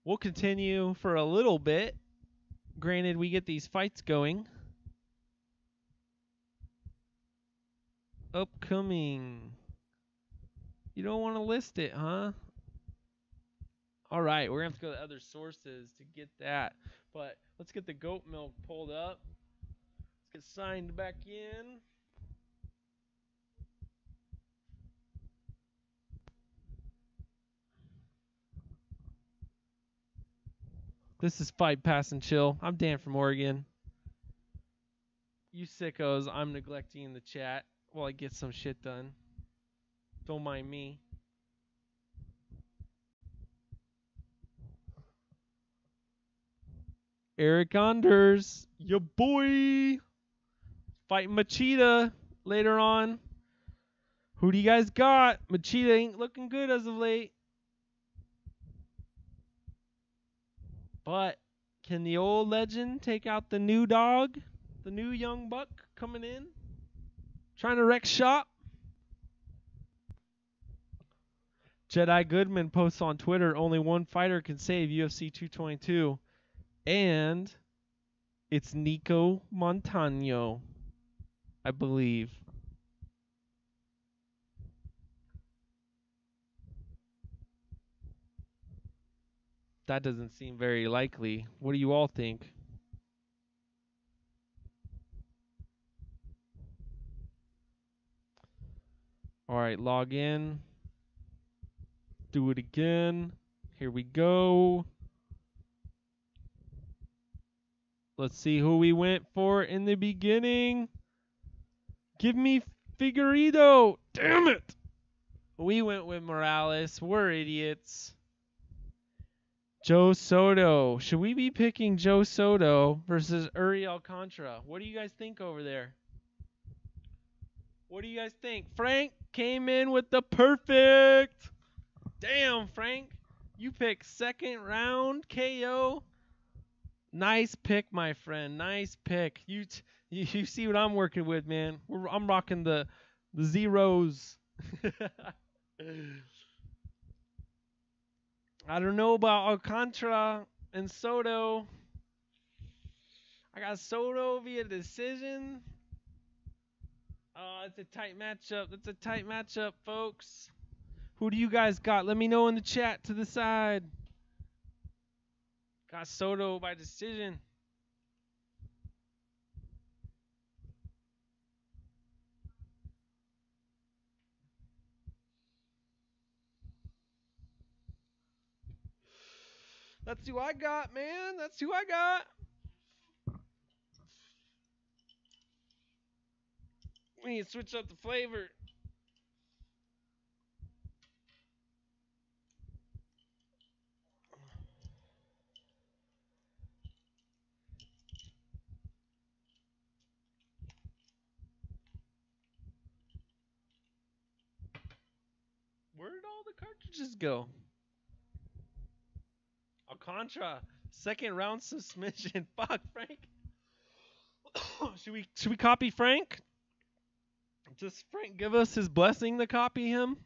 We'll continue for a little bit. Granted, we get these fights going. Upcoming. You don't want to list it, huh? All right, we're going to have to go to other sources to get that. But let's get the Goat Milk pulled up. Get signed back in. This is Fight Pass and Chill. I'm Dan from Oregon. You sickos, I'm neglecting the chat while I get some shit done. Don't mind me. Eric Anders, your boy. Fighting Machida later on. Who do you guys got? Machida ain't looking good as of late. But can the old legend take out the new dog? The new young buck coming in? Trying to wreck shop? Jedi Goodman posts on Twitter, only one fighter can save UFC 222. And it's Nico Montano, I believe. That doesn't seem very likely. What do you all think? All right, log in. Do it again. Here we go. Let's see who we went for in the beginning. Give me Figueiredo. Damn it. We went with Morales. We're idiots. Joe Soto. Should we be picking Joe Soto versus Uri Alcantara? What do you guys think over there? What do you guys think? Frank came in with the perfect. Damn, Frank. You picked second round KO. Nice pick, my friend. Nice pick. You see what I'm working with, man. I'm rocking the zeros. I don't know about Alcantara and Soto. I got Soto via decision. It's a tight matchup. That's a tight matchup, folks. Who do you guys got? Let me know in the chat to the side. Got Soto by decision. That's who I got, man. That's who I got. We need to switch up the flavor. Where did all the cartridges go? Alcantara, second round submission. Fuck, Frank. Should we copy Frank? Does Frank give us his blessing to copy him?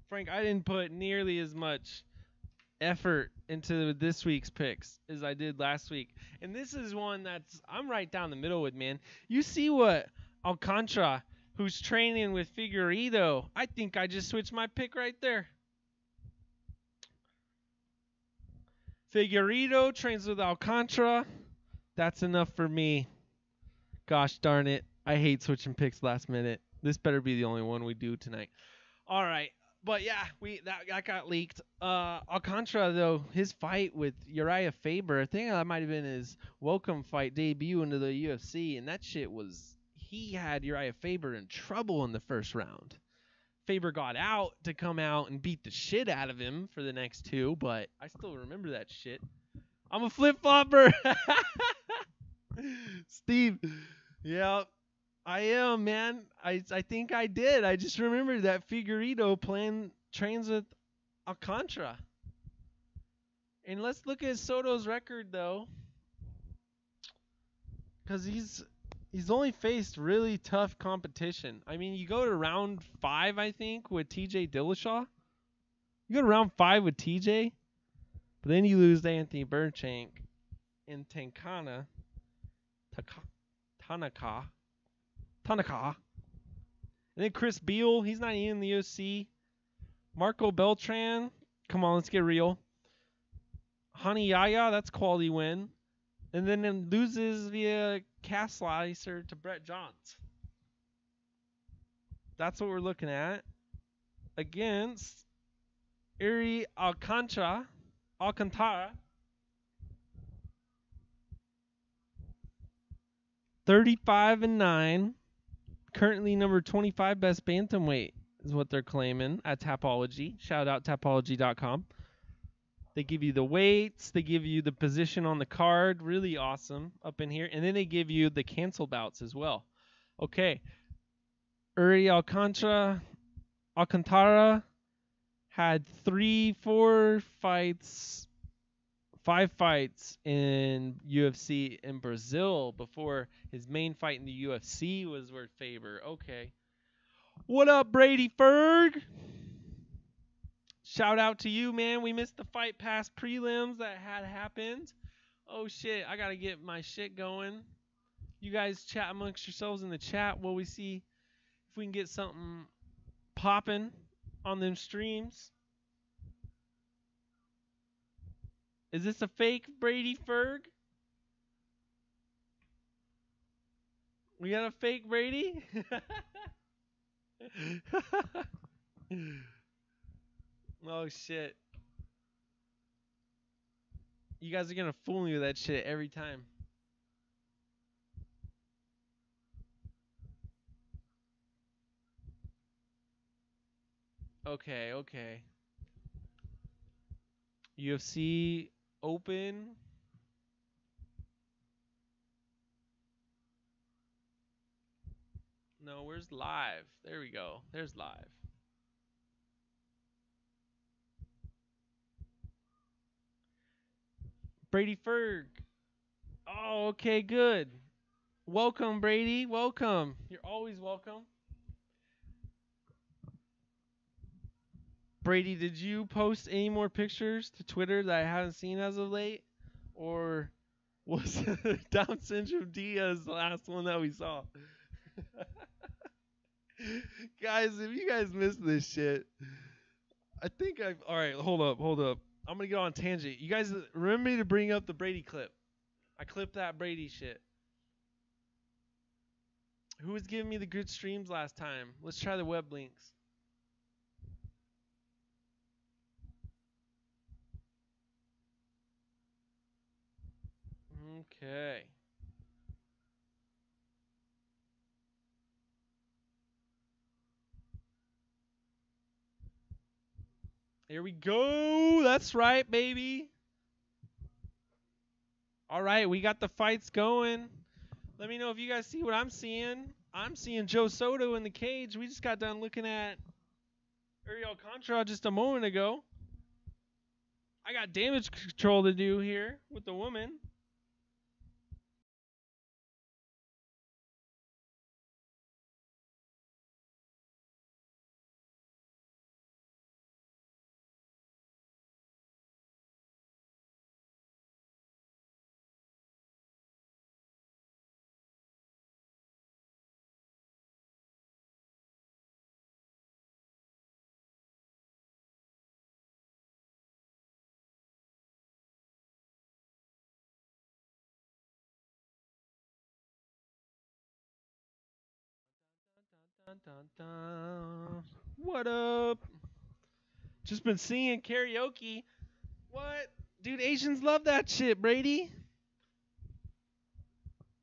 Frank, I didn't put nearly as much effort into this week's picks as I did last week. And this is one that's I'm right down the middle with, man. You see what Alcantara, who's training with Figueiredo, I think I just switched my pick right there. Figueiredo trains with Alcantara. That's enough for me. Gosh darn it. I hate switching picks last minute. This better be the only one we do tonight. All right. But yeah, that got leaked. Alcantara, though, his fight with Uriah Faber, I think that might have been his welcome fight debut into the UFC, and that shit was, he had Uriah Faber in trouble in the first round. Faber got out to come out and beat the shit out of him for the next two, but I still remember that shit. I'm a flip-flopper. Steve, yeah, I am, man. I think I did. I just remembered that Figueiredo trains with Alcantara. And let's look at Soto's record, though, because he's only faced really tough competition. I mean, you go to round 5, I think, with TJ Dillashaw. You go to round 5 with TJ, but then you lose to Anthony Burchank and Tanaka. And then Chris Beal, he's not even in the UFC. Marco Beltran, come on, let's get real. Hani Yaya, that's quality win. And then it loses via calf slicer to Brett Johns. That's what we're looking at. Against Iri Alcantara. 35-9. Currently number 25 best bantamweight is what they're claiming at Tapology. Shout out Tapology.com. They give you the weights. They give you the position on the card. Really awesome up in here. And then they give you the cancel bouts as well. Okay. Uri Alcantara had 5 fights in UFC in Brazil before his main fight in the UFC was worth favor. Okay. What up, Brady Ferg? Shout out to you, man. We missed the Fight Pass prelims that had happened. Oh, shit. I got to get my shit going. You guys chat amongst yourselves in the chat while we see if we can get something popping on them streams. Is this a fake Brady Ferg? We got a fake Brady? Oh, shit. You guys are going to fool me with that shit every time. Okay. UFC open. No, where's live? There we go. There's live. Brady Ferg. Oh, okay, good. Welcome, Brady. Welcome. You're always welcome. Brady, did you post any more pictures to Twitter that I haven't seen as of late? Or was Down Syndrome Diaz the last one that we saw? Guys, if you guys missed this shit, I think I've... Alright, hold up. I'm going to go on tangent. You guys remember me to bring up the Brady clip. I clipped that Brady shit. Who was giving me the good streams last time? Let's try the web links. Okay. Here we go. That's right, baby. All right, we got the fights going. Let me know if you guys see what I'm seeing. I'm seeing Joe Soto in the cage. We just got done looking at Uri Alcantara just a moment ago. I got damage control to do here with the woman. Dun, dun, dun. What up? Just been singing karaoke. What? Dude, Asians love that shit, Brady.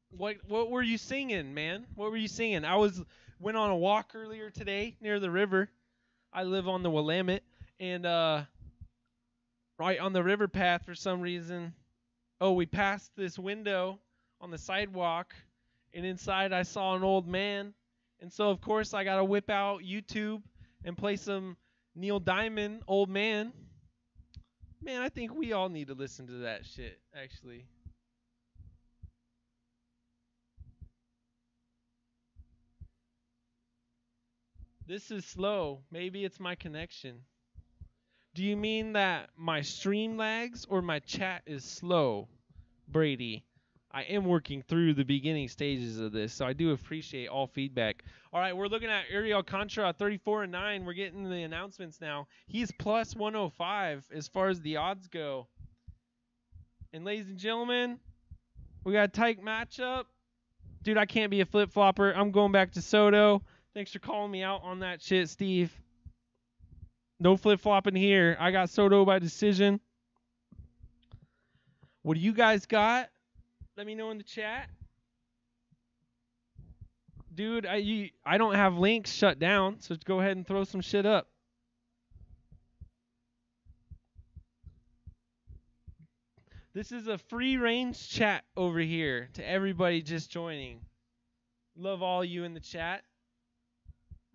What were you singing, man? What were you singing? Went on a walk earlier today near the river. I live on the Willamette, and right on the river path for some reason. Oh, we passed this window on the sidewalk, and inside I saw an old man. And so, of course, I got to whip out YouTube and play some Neil Diamond, Old Man. Man, I think we all need to listen to that shit, actually. This is slow. Maybe it's my connection. Do you mean that my stream lags or my chat is slow, Brady? I am working through the beginning stages of this, so I do appreciate all feedback. All right, we're looking at Uri Alcantara, 34-9. We're getting the announcements now. He's plus 105 as far as the odds go. And ladies and gentlemen, We got a tight matchup. Dude, I can't be a flip-flopper. I'm going back to Soto. Thanks for calling me out on that shit, Steve. No flip-flopping here. I got Soto by decision. What do you guys got? Let me know in the chat. Dude, I don't have links shut down, so go ahead and throw some shit up. This is a free-range chat over here to everybody just joining. Love all you in the chat.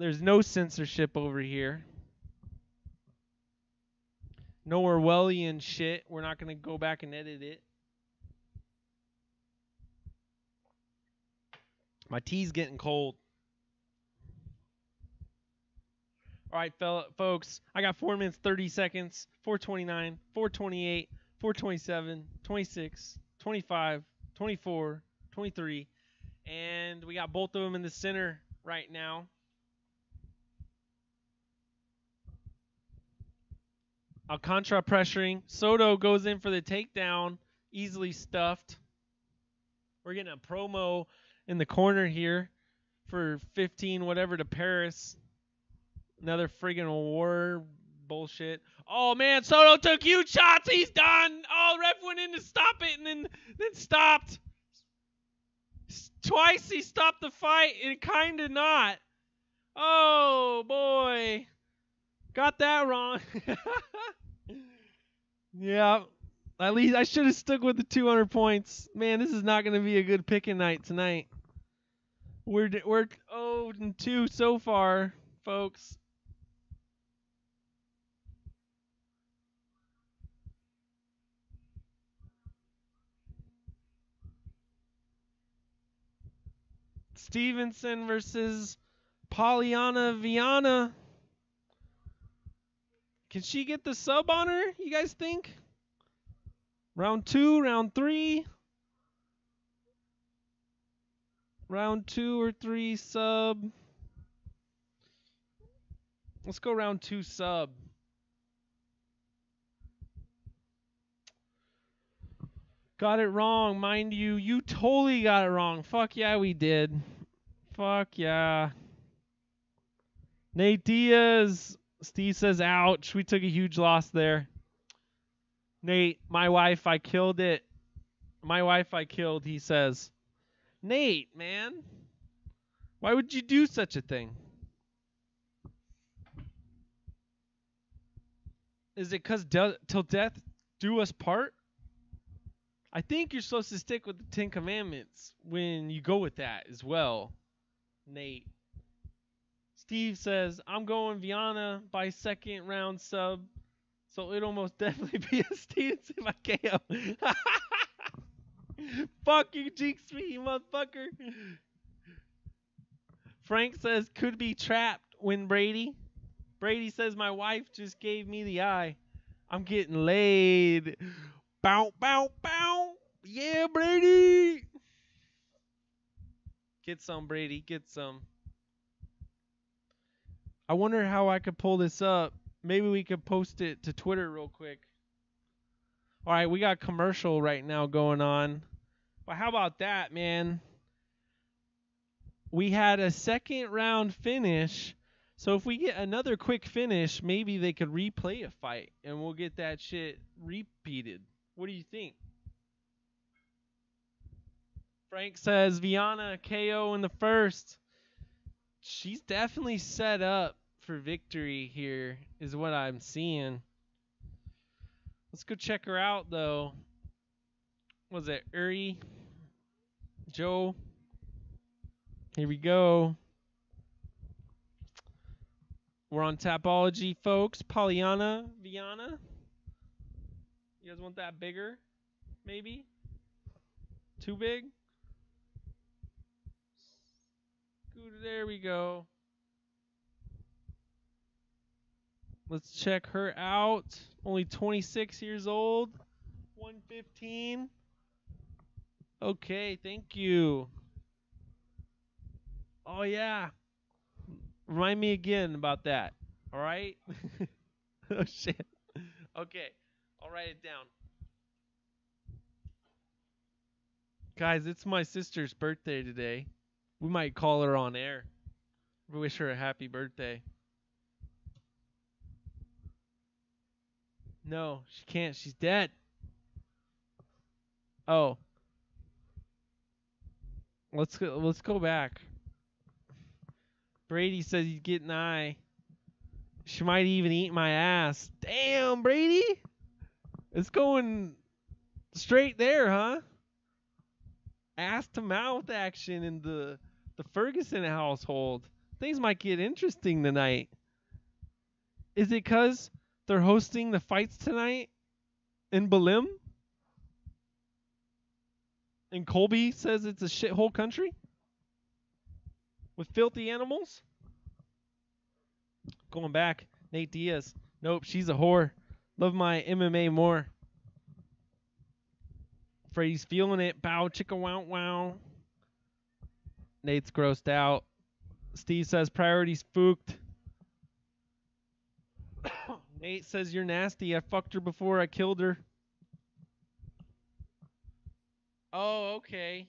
There's no censorship over here. No Orwellian shit. We're not going to go back and edit it. My tea's getting cold. All right, folks. I got 4 minutes, 30 seconds, 4:29, 4:28, 4:27, 26, 25, 24, 23. And we got both of them in the center right now. Alcantara pressuring. Soto goes in for the takedown. Easily stuffed. We're getting a promo in the corner here for 15 whatever to Paris. Another friggin' war bullshit. Oh, man, Soto took huge shots. He's done. Oh, the ref went in to stop it and then stopped. Twice he stopped the fight and kind of not. Oh, boy. Got that wrong. Yeah. At least I should have stuck with the 200 points. Man, this is not going to be a good picking night tonight. We're 0-2 so far, folks. Stevenson versus Polyana Viana. Can she get the sub on her, you guys think? Round 2, round 3. Round 2 or 3 sub. Let's go round 2 sub. Got it wrong, mind you. You totally got it wrong. Fuck yeah, we did. Fuck yeah. Nate Diaz. Steve says, ouch. We took a huge loss there. Nate, my wife, I killed it. My wife, I killed, he says. Nate, man. Why would you do such a thing? Is it because till death do us part? I think you're supposed to stick with the 10 Commandments when you go with that as well, Nate. Steve says, I'm going Viana by second round sub, so it'll most definitely be a Stevenson by KO. Fuck you, jinx me, you motherfucker. Frank says, could be trapped when Brady. Brady says, my wife just gave me the eye. I'm getting laid. Bow, bow, bow. Yeah, Brady. Get some, Brady. Get some. I wonder how I could pull this up. Maybe we could post it to Twitter real quick. All right, we got commercial right now going on. But how about that, man? We had a second round finish. So if we get another quick finish, maybe they could replay a fight and we'll get that shit repeated. What do you think? Frank says Viana KO in the first. She's definitely set up for victory here, is what I'm seeing. Let's go check her out, though. Was it Uri? Joe? Here we go. We're on Tapology, folks. Polyana, Viana. You guys want that bigger? Maybe? Too big? There we go. Let's check her out. Only 26 years old. 115. Okay, thank you. Oh, yeah. Remind me again about that. All right? Oh, shit. Okay. I'll write it down. Guys, it's my sister's birthday today. We might call her on air. We wish her a happy birthday. No, she can't. She's dead. Oh. Let's go back. Brady says he's getting eye. She might even eat my ass. Damn, Brady. It's going straight there, huh? Ass to mouth action in the Ferguson household. Things might get interesting tonight. Is it because they're hosting the fights tonight in Belem? And Colby says it's a shithole country with filthy animals? Going back, Nate Diaz. Nope, she's a whore. Love my MMA more. Freddy's feeling it. Bow, chicka, wow, wow. Nate's grossed out. Steve says priorities spooked. Nate says you're nasty. I fucked her before I killed her. Oh, okay.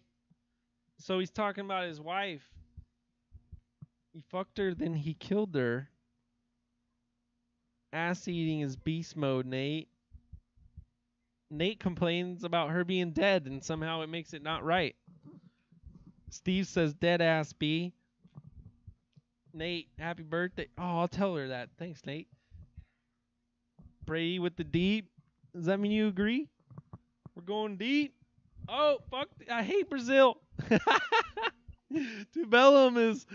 So he's talking about his wife. He fucked her, then he killed her. Ass eating is beast mode, Nate. Nate complains about her being dead, and somehow it makes it not right. Steve says dead ass B. Nate, happy birthday. Oh, I'll tell her that. Thanks, Nate. Brady with the deep. Does that mean you agree? We're going deep. Oh, fuck. I hate Brazil. Dude, Belem is...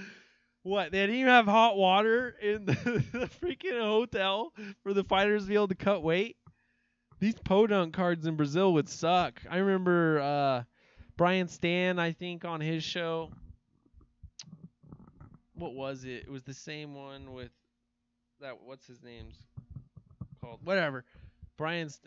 What? They didn't even have hot water in the freaking hotel for the fighters to be able to cut weight. These podunk cards in Brazil would suck. I remember Brian Stan, I think, on his show. What was it? It was the same one with that. What's his name's called? Whatever. Brian's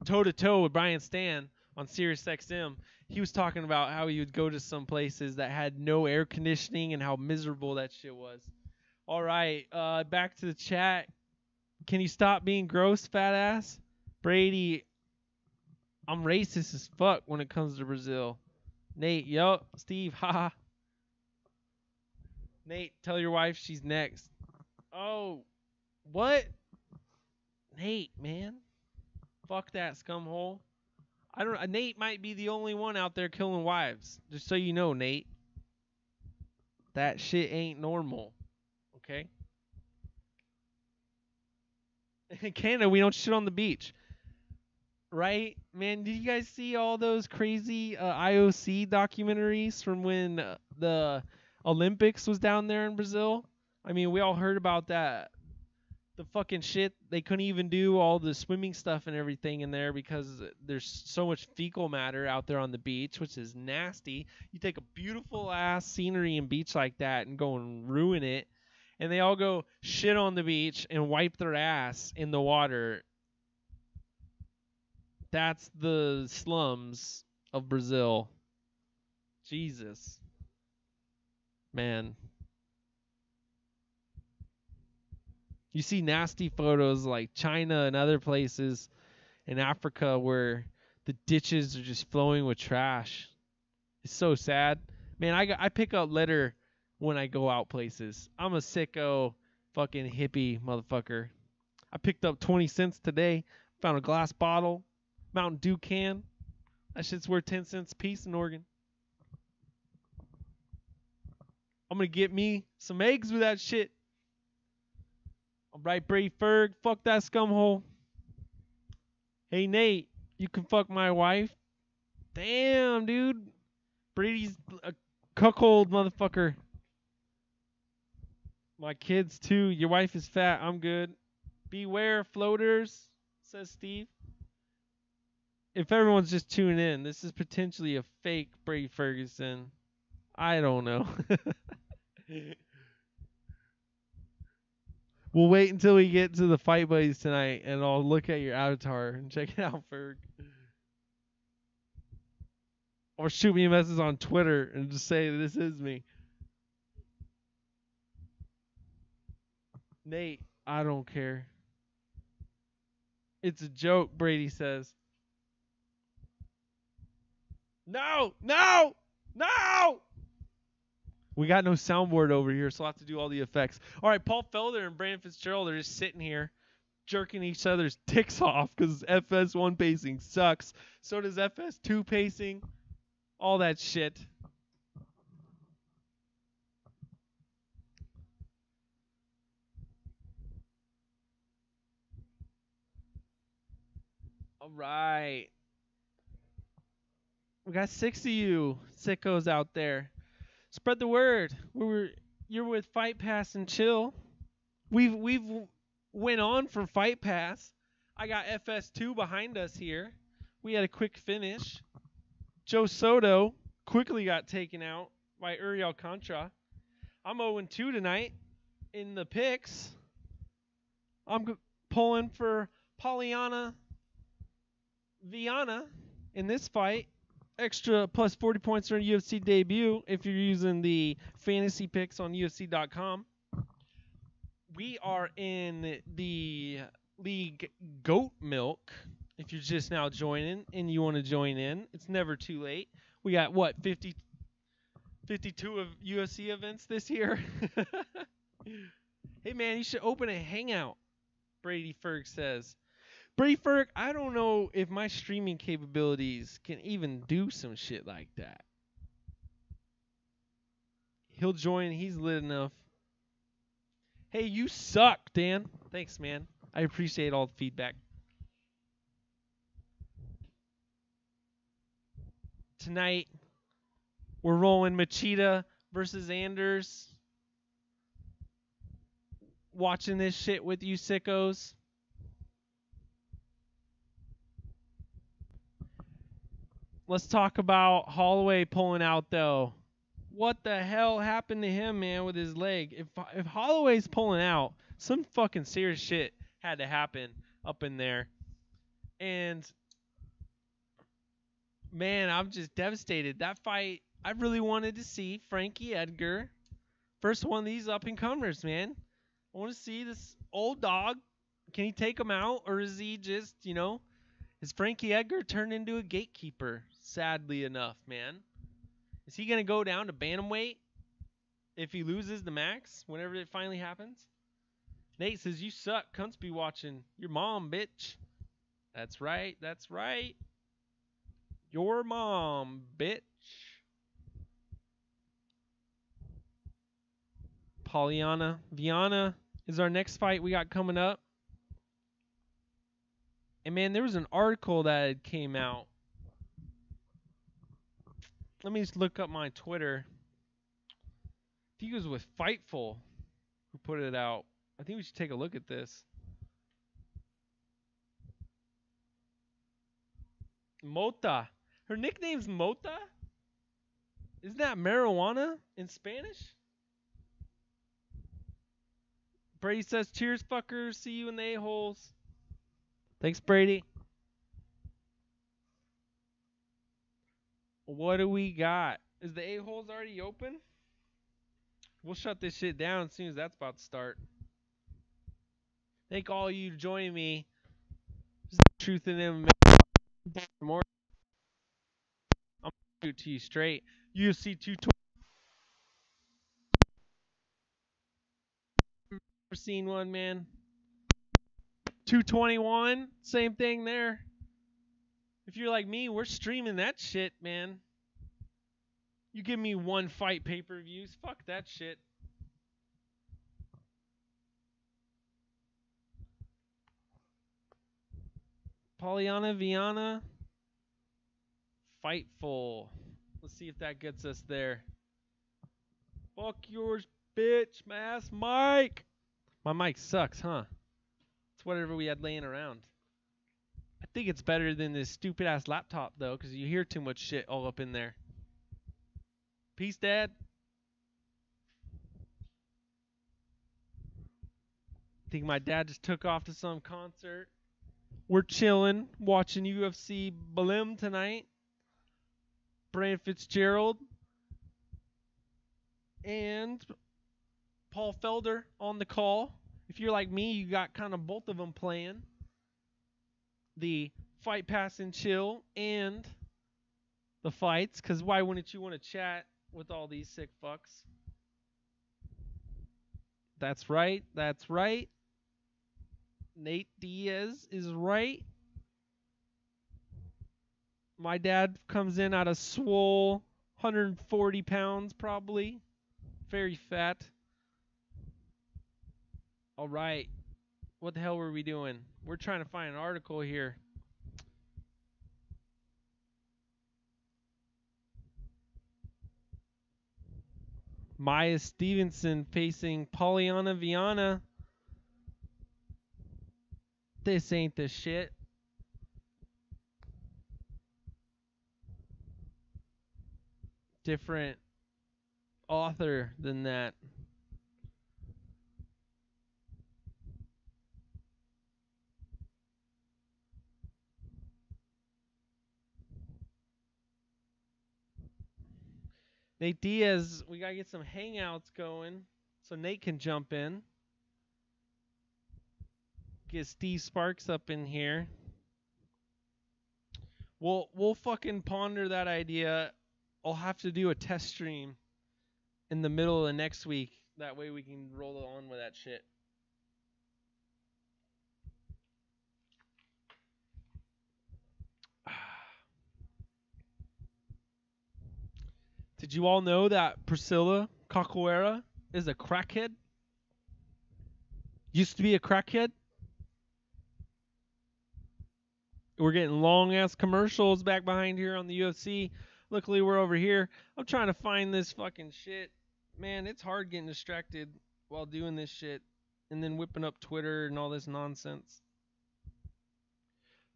toe-to-toe with Brian Stan on Sirius XM. He was talking about how he would go to some places that had no air conditioning and how miserable that shit was. All right, back to the chat. Can you stop being gross, fat ass? Brady, I'm racist as fuck when it comes to Brazil. Nate, yup. Steve, haha. Nate, tell your wife she's next. Oh, what? Nate, man. Fuck that scumhole. I don't. Nate might be the only one out there killing wives. Just so you know, Nate. That shit ain't normal. Okay? In Canada, we don't shit on the beach. Right? Man, did you guys see all those crazy IOC documentaries from when the Olympics was down there in Brazil? I mean, we all heard about that. The fucking shit. They couldn't even do all the swimming stuff and everything in there because there's so much fecal matter out there on the beach, which is nasty. You take a beautiful ass scenery and beach like that and go and ruin it. And they all go shit on the beach and wipe their ass in the water. That's the slums of Brazil. Jesus. Man. You see nasty photos like China and other places in Africa where the ditches are just flowing with trash. It's so sad. Man, I pick up litter when I go out places. I'm a sicko fucking hippie motherfucker. I picked up 20 cents today. Found a glass bottle. Mountain Dew can. That shit's worth 10 cents a piece in Oregon. I'm going to get me some eggs with that shit. All right, Brady Ferg. Fuck that scumhole. Hey, Nate. You can fuck my wife. Damn, dude. Brady's a cuckold motherfucker. My kids, too. Your wife is fat. I'm good. Beware floaters, says Steve. If everyone's just tuning in, this is potentially a fake Brady Ferguson. I don't know. We'll wait until we get to the fight buddies tonight, and I'll look at your avatar and check it out, Ferg. Or shoot me a message on Twitter and just say this is me. Nate, I don't care. It's a joke, Brady says. No! No! No! We got no soundboard over here, so I'll have to do all the effects. All right, Paul Felder and Brandon Fitzgerald are just sitting here jerking each other's dicks off because FS1 pacing sucks. So does FS2 pacing. All that shit. All right. We got 6 of you sickos out there. Spread the word. You're with Fight Pass and Chill. We've went on for Fight Pass. I got FS2 behind us here. We had a quick finish. Joe Soto quickly got taken out by Uriel Contra. I'm 0-2 tonight in the picks. I'm pulling for Polyana Viana in this fight. Extra plus 40 points for a UFC debut if you're using the fantasy picks on UFC.com. We are in the league Goat Milk. If you're just now joining and you want to join in, it's never too late. We got, 52 of UFC events this year? Hey, man, you should open a hangout, Brady Ferg says. Brady Ferg, I don't know if my streaming capabilities can even do some shit like that. He'll join. He's lit enough. Hey, you suck, Dan. Thanks, man. I appreciate all the feedback. Tonight, we're rolling Machida versus Anders. Watching this shit with you sickos. Let's talk about Holloway pulling out, though. What the hell happened to him, man, with his leg? If Holloway's pulling out, some fucking serious shit had to happen up in there. And, man, I'm just devastated. That fight, I really wanted to see Frankie Edgar. First one of these up-and-comers, man. I want to see this old dog. Can he take him out, or is he just, is Frankie Edgar turned into a gatekeeper, sadly enough, man? Is he going to go down to bantamweight if he loses the max whenever it finally happens? Nate says, you suck. Cunts be watching your mom, bitch. That's right. That's right. Your mom, bitch. Polyana Viana is our next fight we got coming up. And, man, there was an article that had came out. Let me just look up my Twitter. I think it was with Fightful who put it out. I think we should take a look at this. Mota. Her nickname's Mota? Isn't that marijuana in Spanish? Brady says, cheers, fuckers. See you in the a-holes. Thanks, Brady. What do we got? Is the a-holes already open? We'll shut this shit down as soon as that's about to start. Thank all of you for joining me. This is Truth in MMA. More. I'm going to shoot to you straight. UFC 220. Never seen one, man. 221. Same thing there. If you're like me, we're streaming that shit, man. You give me one fight pay-per-views. Fuck that shit. Polyana Viana. Fightful. Let's see if that gets us there. Fuck yours, bitch. My ass mic. My mic sucks, huh? It's whatever we had laying around. I think it's better than this stupid-ass laptop, though, because you hear too much shit all up in there. Peace, Dad. I think my dad just took off to some concert. We're chilling, watching UFC Belem tonight. Brandon Fitzgerald and Paul Felder on the call. If you're like me, you got kind of both of them playing. The Fight Pass and Chill and the fights, because why wouldn't you want to chat with all these sick fucks? That's right. That's right. Nate Diaz is right. My dad comes in at a swole 140 pounds probably. Very fat. All right. What the hell were we doing? We're trying to find an article here. Maya Stevenson facing Polyana Viana. This ain't the shit. Different author than that. Nate Diaz, we gotta get some hangouts going so Nate can jump in. Get Steve Sparks up in here. We'll fucking ponder that idea. I'll have to do a test stream in the middle of the next week. That way we can roll on with that shit. Did you all know that Priscilla Cachoeira is a crackhead? Used to be a crackhead? We're getting long-ass commercials back behind here on the UFC. Luckily, we're over here. I'm trying to find this fucking shit. Man, it's hard getting distracted while doing this shit and then whipping up Twitter and all this nonsense.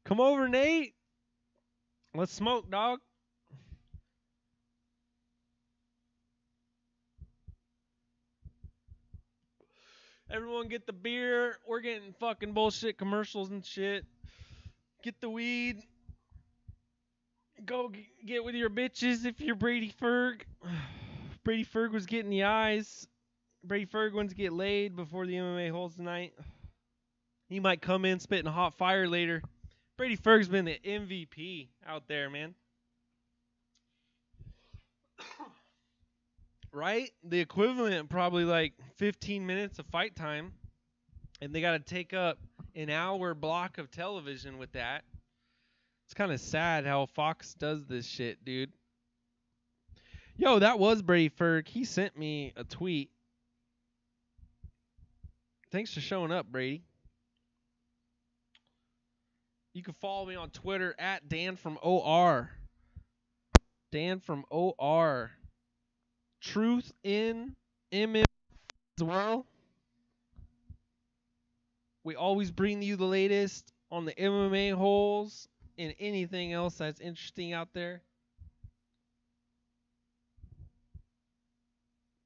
Come over, Nate. Let's smoke, dog. Everyone get the beer. We're getting fucking bullshit commercials and shit. Get the weed. Go get with your bitches if you're Brady Ferg. Brady Ferg was getting the eyes. Brady Ferg wants to get laid before the MMA holds tonight. He might come in spitting hot fire later. Brady Ferg's been the MVP out there, man. Right? The equivalent, probably like 15 minutes of fight time. And they got to take up an hour block of television with that. It's kind of sad how Fox does this shit, dude. Yo, that was Brady Ferg. He sent me a tweet. Thanks for showing up, Brady. You can follow me on Twitter at Dan from OR. Dan from OR. TruthInMMA as well. We always bring you the latest on the MMA holes and anything else that's interesting out there.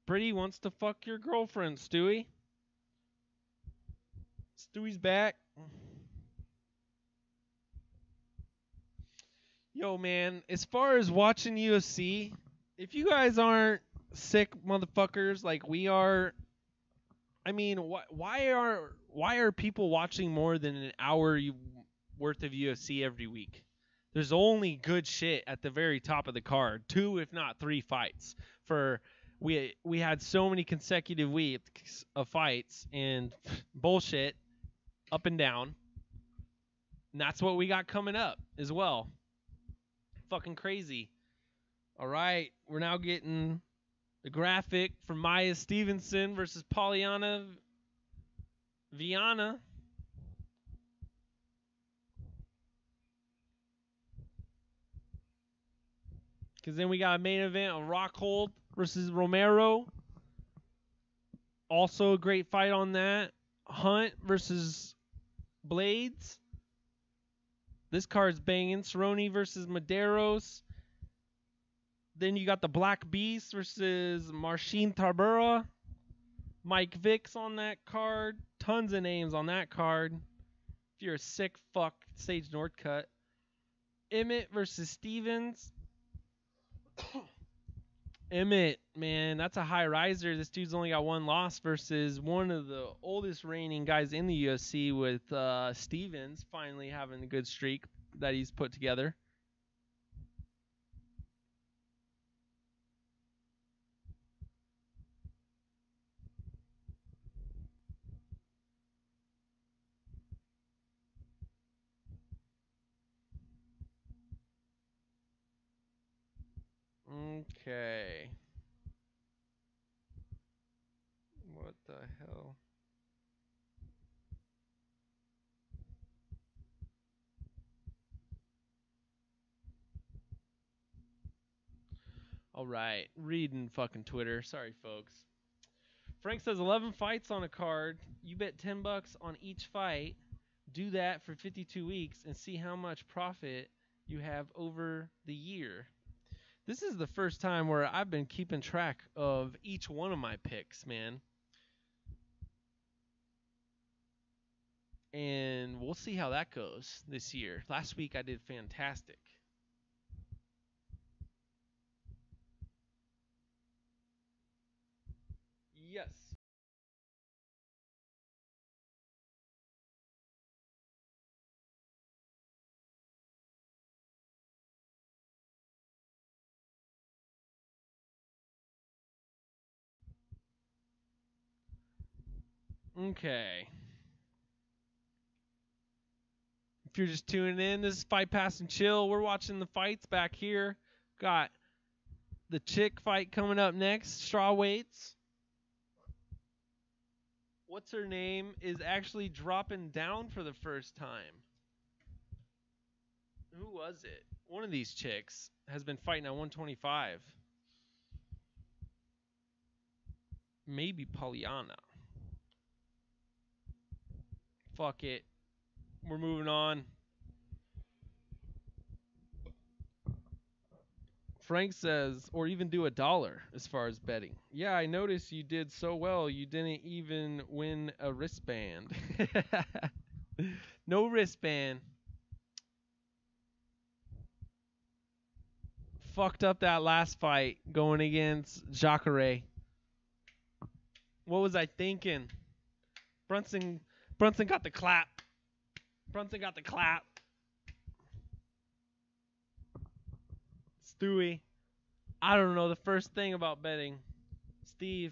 Brady wants to fuck your girlfriend, Stewie. Stewie's back. Yo, man, as far as watching UFC, if you guys aren't sick motherfuckers like we are, I mean, why are people watching more than an hour worth of UFC every week? There's only good shit at the very top of the card. 2, if not 3 fights. We had so many consecutive weeks of fights and bullshit up and down. And that's what we got coming up as well. Fucking crazy. All right, we're now getting the graphic for Maya Stevenson versus Polyana Viana. Because then we got a main event of Rockhold versus Romero. Also a great fight on that. Hunt versus Blades. This card's banging. Cerrone versus Medeiros. Then you got the Black Beast versus Marcin Tarbura. Mike Vick's on that card. Tons of names on that card. If you're a sick fuck, Sage Northcutt. Emmett versus Stevens. Emmett, man, that's a high riser. This dude's only got 1 loss versus one of the oldest reigning guys in the UFC with Stevens finally having a good streak that he's put together. Okay. What the hell? All right, reading fucking Twitter. Sorry, folks. Frank says 11 fights on a card. You bet $10 on each fight. Do that for 52 weeks and see how much profit you have over the year. This is the first time where I've been keeping track of each one of my picks, man. And we'll see how that goes this year. Last week I did fantastic. Yes. Okay. If you're just tuning in, this is Fight Pass and Chill. We're watching the fights back here. Got the chick fight coming up next, straw weights. What's her name is actually dropping down for the first time. Who was it? One of these chicks has been fighting at 125. Maybe Polyana. Fuck it. We're moving on. Frank says, or even do $1 as far as betting. Yeah, I noticed you did so well. You didn't even win a wristband. No wristband. Fucked up that last fight going against Jacare. What was I thinking? Brunson got the clap. Brunson got the clap. Stewie, I don't know the first thing about betting. Steve,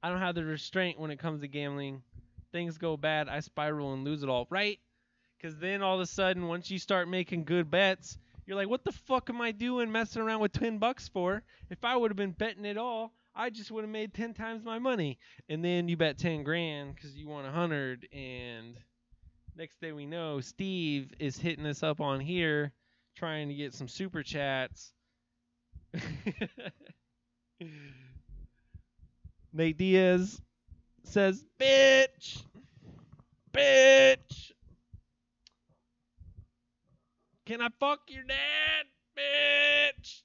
I don't have the restraint when it comes to gambling. Things go bad, I spiral and lose it all, right? Because then all of a sudden, once you start making good bets, you're like, what the fuck am I doing messing around with $10 for? If I would have been betting it all, I just would have made 10 times my money. And then you bet 10 grand because you won 100. And next thing we know, Steve is hitting us up on here trying to get some super chats. Nate Diaz says, bitch. Bitch. Can I fuck your dad, bitch?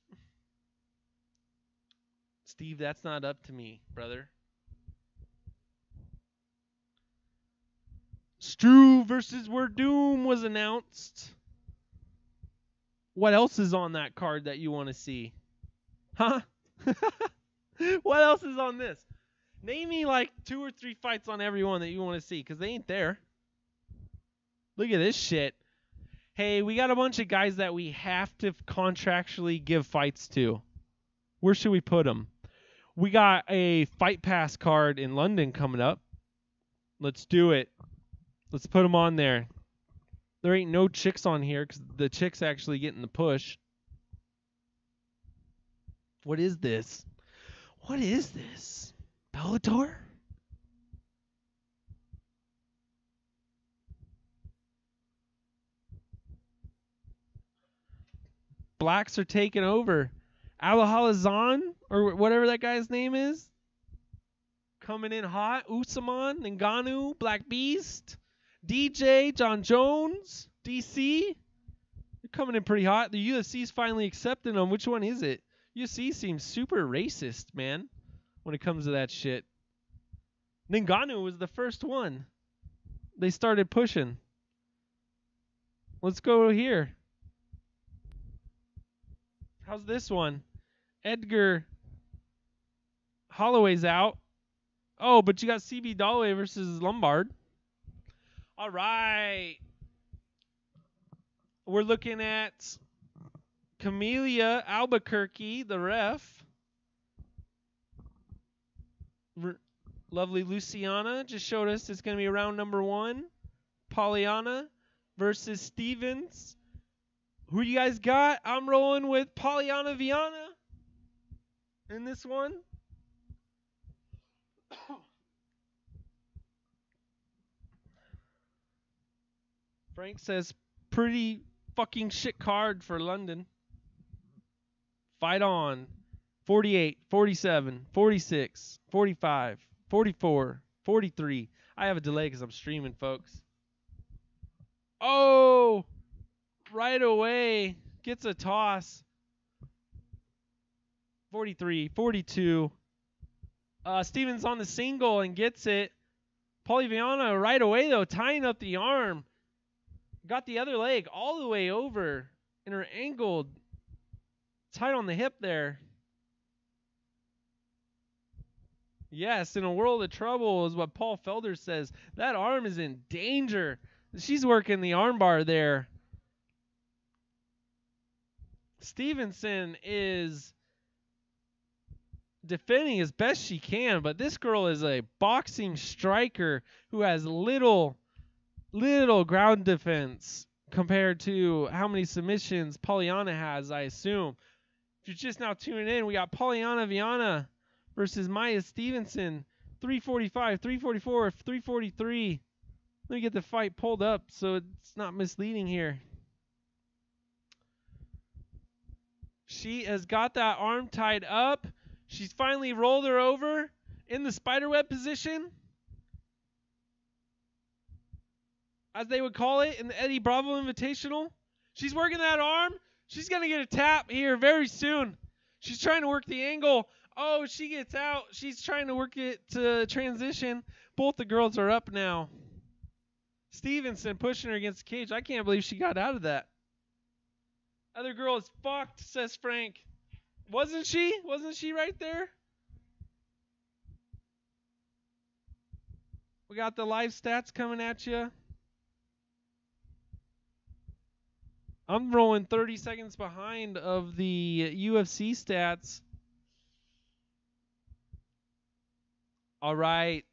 Steve, that's not up to me, brother. Struve versus Werdum was announced. What else is on that card that you want to see? Huh? What else is on this? Name me like 2 or 3 fights on every one that you want to see, because they ain't there. Look at this shit. Hey, we got a bunch of guys that we have to contractually give fights to. Where should we put them? We got a Fight Pass card in London coming up. Let's do it. Let's put them on there. There ain't no chicks on here because the chick's actually getting the push. What is this? What is this? Bellator? Blacks are taking over. Alahalazan, or whatever that guy's name is, coming in hot. Usman, Ngannou, Black Beast, DJ, John Jones, DC. They're coming in pretty hot. The UFC's finally accepting them. Which one is it? UFC seems super racist, man, when it comes to that shit. Ngannou was the first one. They started pushing. Let's go here. How's this one? Edgar Holloway's out. Oh, but you got CB Dalloway versus Lombard. All right. We're looking at Camelia Albuquerque, the ref. Lovely Luciana just showed us it's going to be round number 1. Polyana versus Stevens. Who you guys got? I'm rolling with Polyana Viana. in this one. Frank says, pretty fucking shit card for London. Fight on. 48, 47, 46, 45, 44, 43. I have a delay because I'm streaming, folks. Oh! Right away. Gets a toss. 43, 42. Stevens on the single and gets it. Poliviana right away, though, tying up the arm. Got the other leg all the way over. And her angled. Tight on the hip there. Yes, in a world of trouble is what Paul Felder says. That arm is in danger. She's working the armbar there. Stevenson is defending as best she can, but this girl is a boxing striker who has little ground defense compared to how many submissions Polyana has, I assume. If you're just now tuning in, we got Polyana Viana versus Maya Stevenson. 345, 344, 343. Let me get the fight pulled up so it's not misleading here. She has got that arm tied up. She's finally rolled her over in the spiderweb position, as they would call it in the Eddie Bravo Invitational. She's working that arm. She's going to get a tap here very soon. She's trying to work the angle. Oh, she gets out. She's trying to work it to transition. Both the girls are up now. Stevenson pushing her against the cage. I can't believe she got out of that. Other girl is fucked, says Frank. Wasn't she? Wasn't she right there? We got the live stats coming at you. I'm rolling 30 seconds behind of the UFC stats. All right.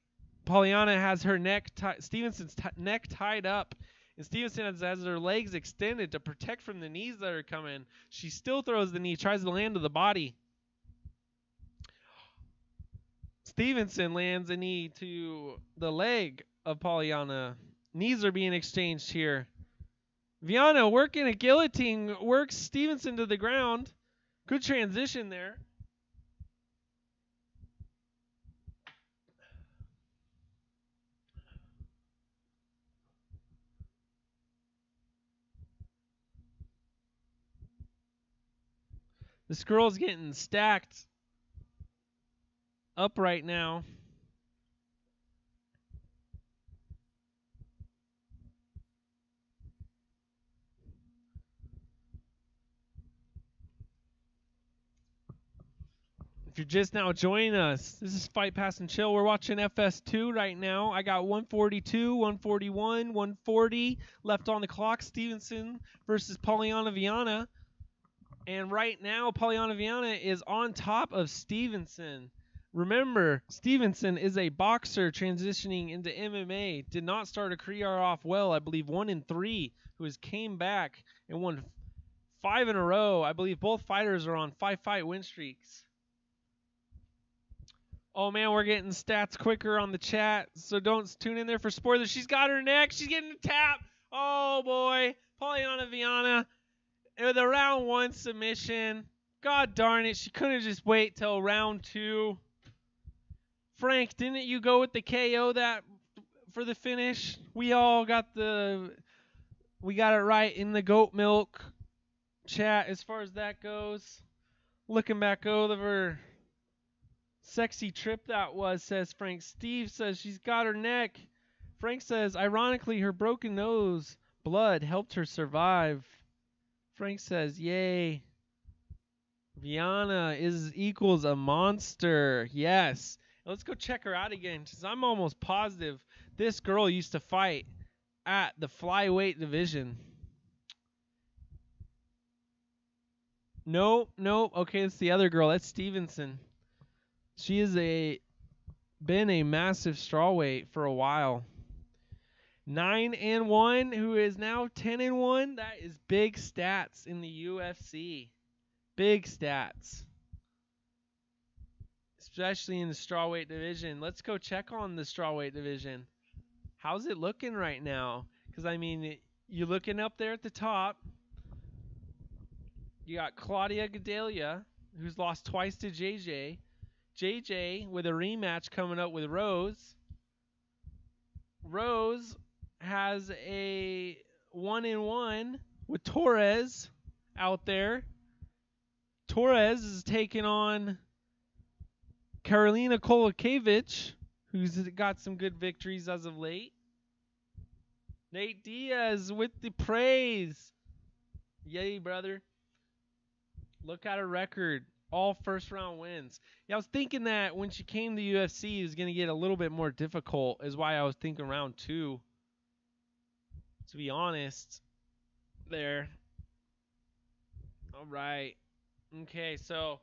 Polyana has her neck Stevenson's neck tied up. And Stevenson has her legs extended to protect from the knees that are coming. She still throws the knee, tries to land to the body. Stevenson lands a knee to the leg of Polyana. Knees are being exchanged here. Viana working a guillotine, works Stevenson to the ground. Good transition there. This girl's getting stacked up right now. If you're just now joining us, this is Fight Pass and Chill. We're watching FS2 right now. I got 142, 141, 140 left on the clock. Stevenson versus Polyana Viana. And right now, Polyana Viana is on top of Stevenson. Remember, Stevenson is a boxer transitioning into MMA. Did not start a career off well. I believe 1-3. Who has came back and won 5 in a row. I believe both fighters are on 5-fight win streaks. Oh, man, we're getting stats quicker on the chat, so don't tune in there for spoilers. She's got her neck. She's getting a tap. Oh, boy. Polyana Viana with a round 1 submission. God darn it. She couldn't just wait till round 2. Frank, didn't you go with the KO that for the finish? We all got we got it right in the goat milk chat as far as that goes. Looking back over. Sexy trip that was, says Frank. Steve says she's got her neck. Frank says, ironically, her broken nose blood helped her survive. Frank says, yay. Viana equals a monster. Yes. Let's go check her out again, because I'm almost positive this girl used to fight at the flyweight division. Nope. Okay, it's the other girl. That's Stevenson. She has been a massive strawweight for a while. 9-1, who is now 10-1. That is big stats in the UFC. Big stats. especially in the strawweight division. Let's go check on the strawweight division. How's it looking right now? Because, I mean, you're looking up there at the top. You got Claudia Gadelha, who's lost twice to JJ. JJ with a rematch coming up with Rose. Rose has a 1-1 with Torres out there. Torres is taking on Karolina Kowalkiewicz, who's got some good victories as of late. Nate Diaz with the praise. Yay, brother. Look at her record. All first-round wins. Yeah, I was thinking that when she came to UFC, it was going to get a little bit more difficult, is why I was thinking round 2. To be honest, there. All right. Okay, so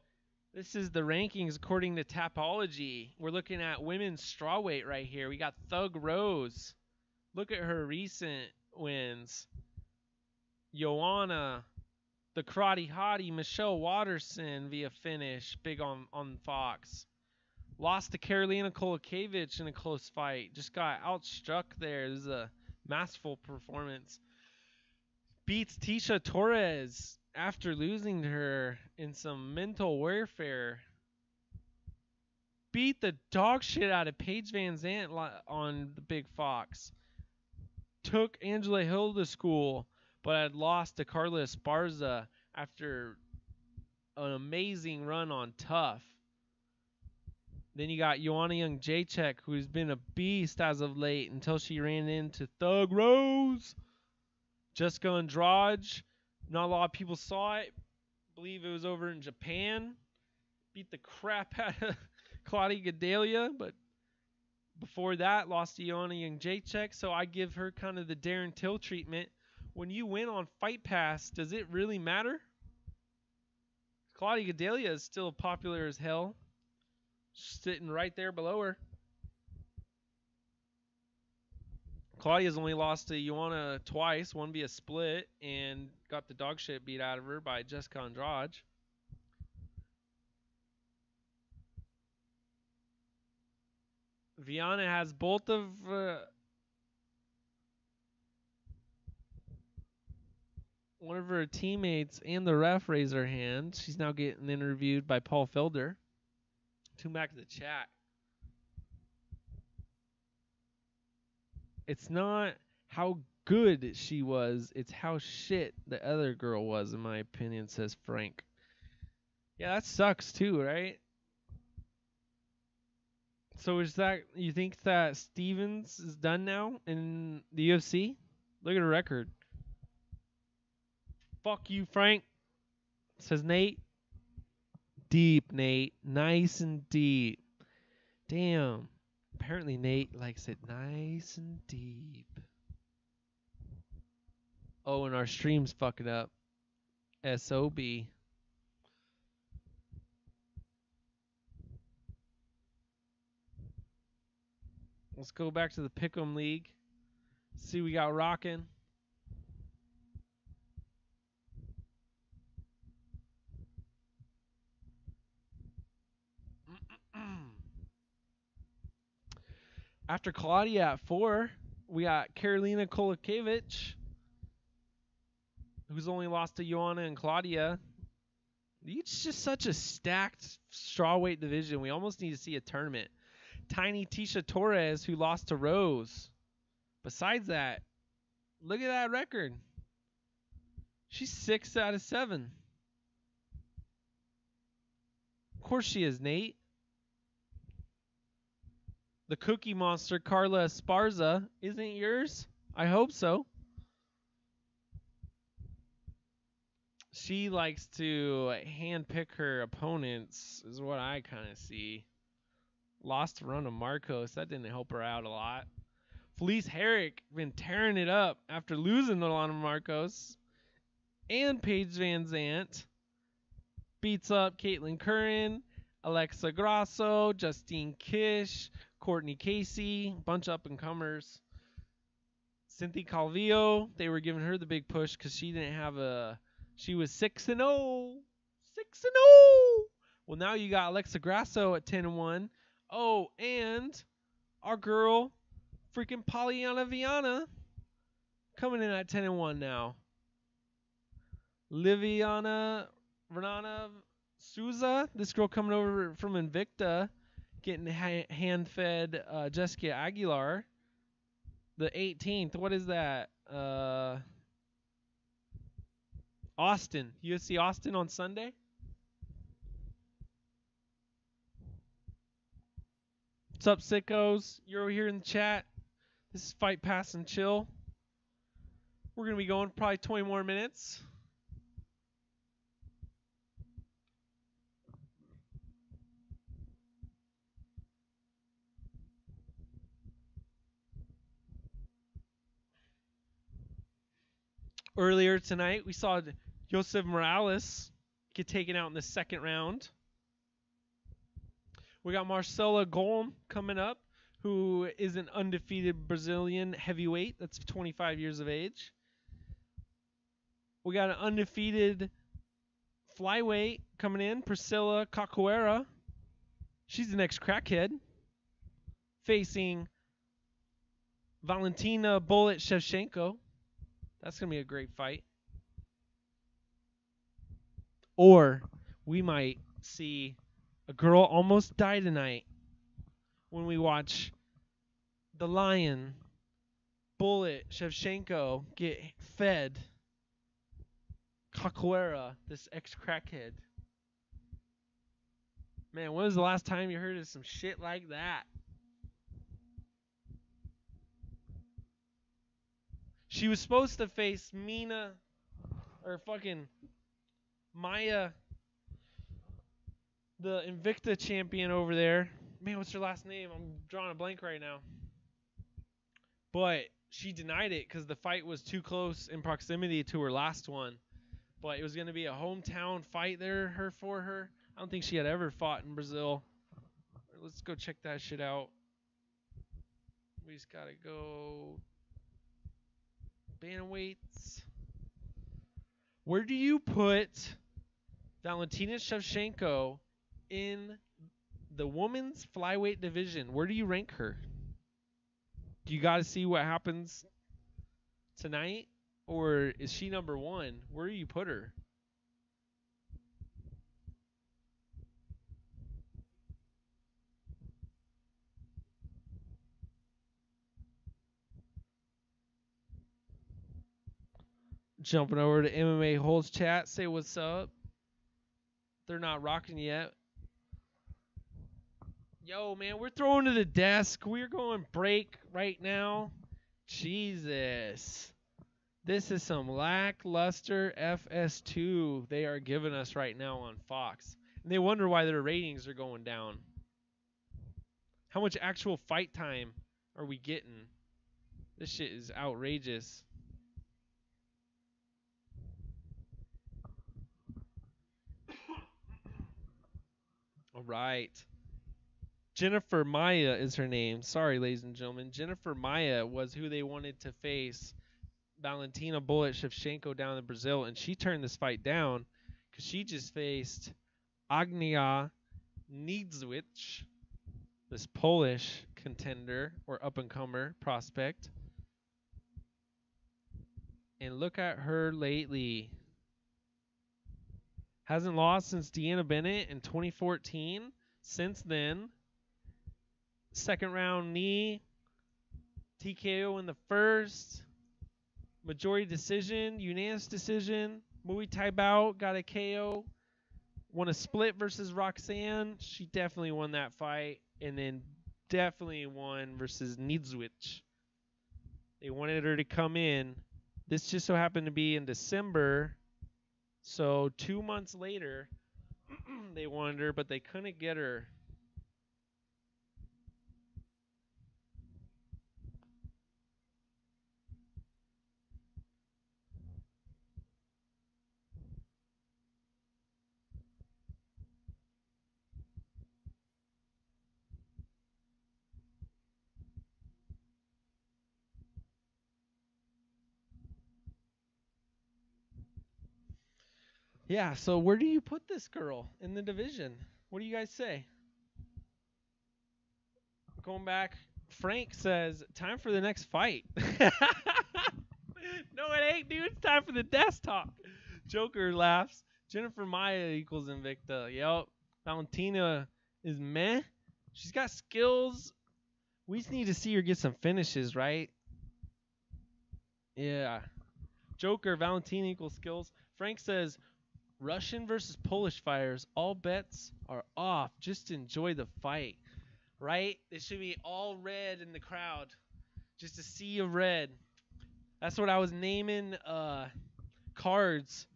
this is the rankings according to Tapology. We're looking at women's strawweight right here. We got Thug Rose. Look at her recent wins. Joanna, the karate hottie, Michelle Watterson via finish, big on Fox. Lost to Karolina Kowalkiewicz in a close fight. Just got outstruck there. This is a masterful performance. Beats Tisha Torres after losing to her in some mental warfare. Beat the dog shit out of Paige Van Zandt on the Big Fox. Took Angela Hill to school, but had lost to Carla Esparza after an amazing run on Tough. Then you got Joanna Jędrzejczyk, who's been a beast as of late until she ran into Thug Rose. Jessica Andrade, not a lot of people saw it. I believe it was over in Japan. Beat the crap out of Claudia Gadelha, but before that, lost to Joanna Jędrzejczyk, so I give her kind of the Darren Till treatment. When you win on Fight Pass, does it really matter? Claudia Gadelha is still popular as hell. Sitting right there below her. Claudia's only lost to Joanna twice, one via split, and got the dog shit beat out of her by Jessica Andrade. Viana has both of one of her teammates and the ref raise her hand. She's now getting interviewed by Paul Felder. Tune back to the chat. It's not how good she was, it's how shit the other girl was, in my opinion, says Frank. Yeah, that sucks too, right? So is that, you think that Stevens is done now in the UFC? Look at her record. Fuck you, Frank, says Nate. Deep, Nate. Nice and deep. Damn. Apparently Nate likes it nice and deep. Oh, and our stream's fucking up. SOB. Let's go back to the Pick'em League. See, we got rocking. After Claudia at 4, we got Karolina Kowalkiewicz, who's only lost to Joanna and Claudia. It's just such a stacked strawweight division. We almost need to see a tournament. Tiny Tisha Torres, who lost to Rose. Besides that, look at that record. She's 6 out of 7. Of course she is, Nate. The Cookie Monster, Carla Esparza, isn't yours? I hope so. She likes to handpick her opponents, is what I kind of see. Lost to Rona Marcos. That didn't help her out a lot. Felice Herrick been tearing it up after losing to Rona Marcos. And Paige Van Zandt beats up Caitlin Curran, Alexa Grasso, Justine Kish, Courtney Casey, bunch of up-and-comers. Cynthia Calvillo, they were giving her the big push because she didn't have a... She was 6-0. 6-0. Well, now you got Alexa Grasso at 10-1. Oh, and our girl, freaking Polyana Viana, coming in at 10-1 now. Liviana Renana Souza, this girl coming over from Invicta, getting hand-fed Jessica Aguilar. The 18th, what is that? Austin, UFC Austin on Sunday. What's up, sickos? You're over here in the chat. This is Fight Pass and Chill. We're going to be going probably 20 more minutes. Earlier tonight, we saw Joseph Morales get taken out in the second round. We got Marcela Golm coming up, who is an undefeated Brazilian heavyweight that's 25 years of age. We got an undefeated flyweight coming in, Priscilla Cachoeira. She's the next crackhead, facing Valentina Bullet Shevchenko. That's going to be a great fight. Or we might see a girl almost die tonight when we watch the Lion Bullet Shevchenko get fed Cachoeira, this ex-crackhead. Man, when was the last time you heard of some shit like that? She was supposed to face Mina, or fucking Maya, the Invicta champion over there. Man, what's her last name? I'm drawing a blank right now. But she denied it because the fight was too close in proximity to her last one. But it was going to be a hometown fight there for her. I don't think she had ever fought in Brazil. Let's go check that shit out. We just got to go... Bantamweights. Where do you put Valentina Shevchenko in the women's flyweight division? Where do you rank her? Do you got to see what happens tonight? Or is she number one? Where do you put her? Jumping over to MMA Holds chat. Say what's up. They're not rocking yet. Yo, man, we're throwing to the desk. We're going break right now. Jesus. This is some lackluster FS2 they are giving us right now on Fox. And they wonder why their ratings are going down. How much actual fight time are we getting? This shit is outrageous. All right. Jennifer Maia is her name. Sorry, ladies and gentlemen. Jennifer Maia was who they wanted to face Valentina Bullet Shevchenko down in Brazil, and she turned this fight down because she just faced Agnia Niedzwiecz, this Polish contender or up-and-comer prospect. And look at her lately. Hasn't lost since Deanna Bennett in 2014. Since then, second round knee, TKO in the first, majority decision, unanimous decision, Muay Thai bout, got a KO, won a split versus Roxanne. She definitely won that fight, and then definitely won versus Niedzwiecz. They wanted her to come in. This just so happened to be in December. So 2 months later, they wanted her, but they couldn't get her. Yeah, so where do you put this girl in the division? What do you guys say? Going back, Frank says, time for the next fight. No, it ain't, dude. It's time for the desktop. Joker laughs. Jennifer Maya equals Invicta. Yep. Valentina is meh. She's got skills. We just need to see her get some finishes, right? Yeah. Joker, Valentina equals skills. Frank says, Russian versus Polish fighters. All bets are off. Just enjoy the fight. Right? It should be all red in the crowd. Just a sea of red. That's what I was naming cards.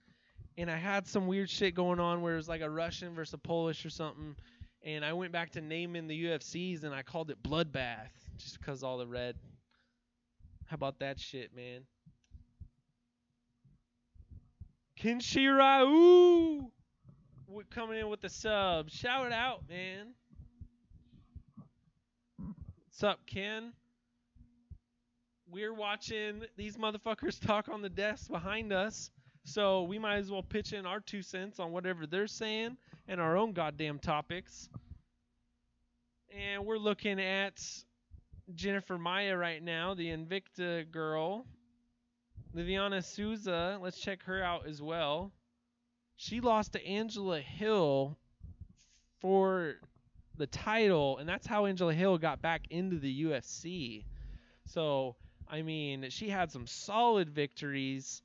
And I had some weird shit going on where it was like a Russian versus a Polish or something. And I went back to naming the UFCs and I called it Bloodbath. Just because all the red. How about that shit, man? Kinshira, ooh! We're coming in with the sub. Shout it out, man. What's up, Ken? We're watching these motherfuckers talk on the desk behind us, so we might as well pitch in our 2 cents on whatever they're saying and our own goddamn topics. And we're looking at Jennifer Maya right now, the Invicta girl. Liviana Souza, let's check her out as well. She lost to Angela Hill for the title, and that's how Angela Hill got back into the UFC. So, I mean, she had some solid victories.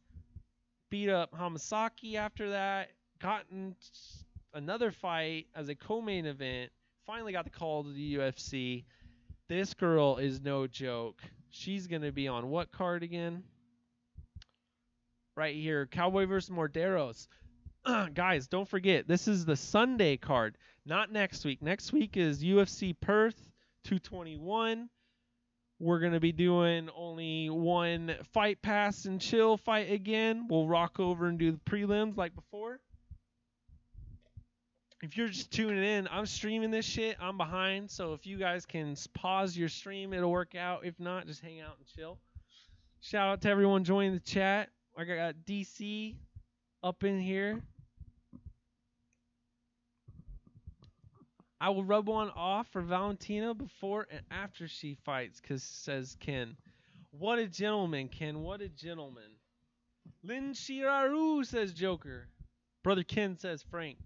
Beat up Hamasaki after that. Gotten another fight as a co-main event. Finally got the call to the UFC. This girl is no joke. She's going to be on what card again? Right here. Cowboy versus Morderos. Guys, don't forget, this is the Sunday card. Not next week. Next week is UFC Perth 221. We're going to be doing only one Fight Pass and Chill fight again. We'll rock over and do the prelims like before. If you're just tuning in, I'm streaming this shit. I'm behind, so if you guys can pause your stream, it'll work out. If not, just hang out and chill. Shout out to everyone joining the chat. I got DC up in here. I will rub one off for Valentina before and after she fights, because says Ken. What a gentleman, Ken. What a gentleman. Lin Shiraru, says Joker. Brother Ken, says Frank.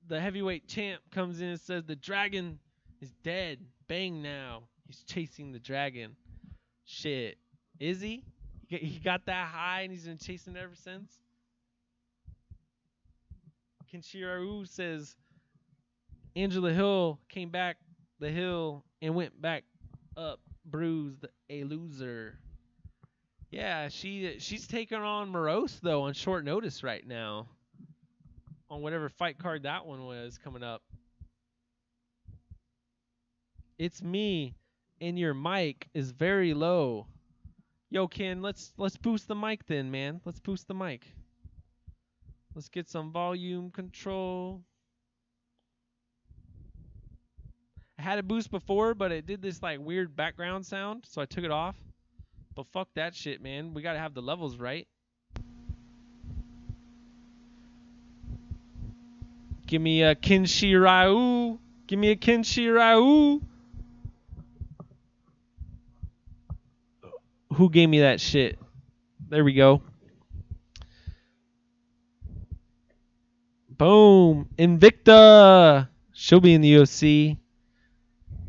The heavyweight champ comes in and says the dragon is dead. Bang now. He's chasing the dragon. Shit. Is he? He got that high and he's been chasing it ever since? Kenshiraru says Angela Hill came back the hill and went back up, bruised, a loser. Yeah, she's taking on Morose, though, on short notice right now. On whatever fight card that one was coming up. It's me, and your mic is very low. Yo, Ken, let's boost the mic then, man. Let's boost the mic. Let's get some volume control. I had it boost before, but it did this like weird background sound, so I took it off. But fuck that shit, man. We gotta have the levels right. Give me a Kinshirau. Give me a Kinshirau. Who gave me that shit? There we go. Boom. Invicta. She'll be in the UFC.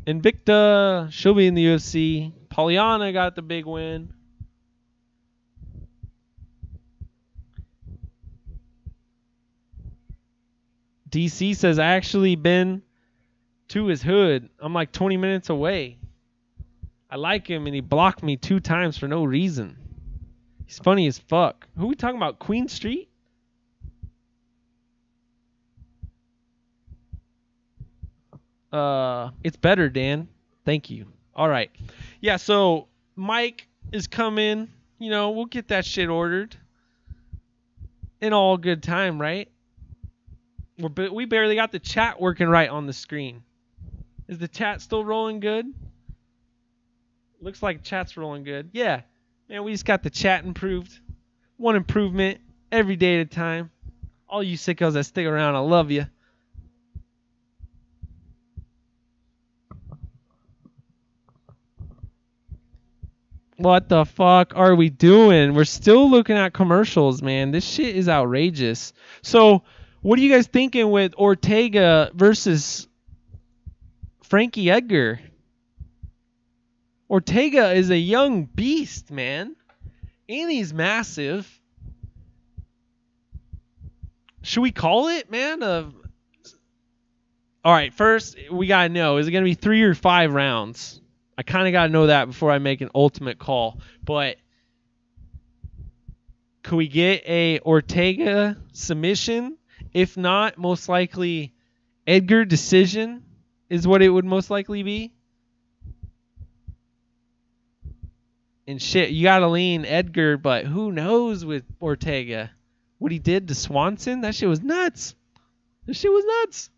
Invicta. She'll be in the UFC. Polyana got the big win. DC says, I actually been to his hood. I'm like 20 minutes away. I like him, and he blocked me 2 times for no reason. He's funny as fuck. Who are we talking about? Queen Street? It's better, Dan. Thank you. All right. Yeah, so Mike is coming. You know, we'll get that shit ordered. In all good time, right? We barely got the chat working right on the screen. Is the chat still rolling good? Looks like chat's rolling good. Yeah. Man, we just got the chat improved. One improvement every day at a time. All you sickos that stick around, I love you. What the fuck are we doing? We're still looking at commercials, man. This shit is outrageous. So, what are you guys thinking with Ortega versus Frankie Edgar? Ortega is a young beast, man. And he's massive. Should we call it, man? All right, first, we got to know, is it going to be 3 or 5 rounds? I kind of got to know that before I make an ultimate call. But could we get a Ortega submission? If not, most likely Edgar decision is what it would most likely be. And shit, you got to lean Edgar, but who knows with Ortega? What he did to Swanson? That shit was nuts. That shit was nuts.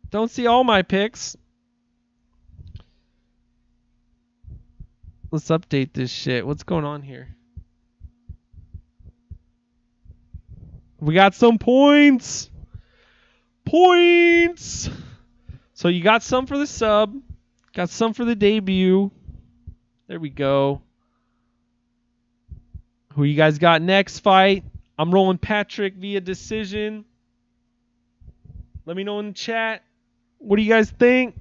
Don't see all my picks. Let's update this shit. What's going on here? We got some points. Points. So you got some for the sub. Got some for the debut. There we go. Who you guys got next fight? I'm rolling Patrick via decision. Let me know in the chat. What do you guys think?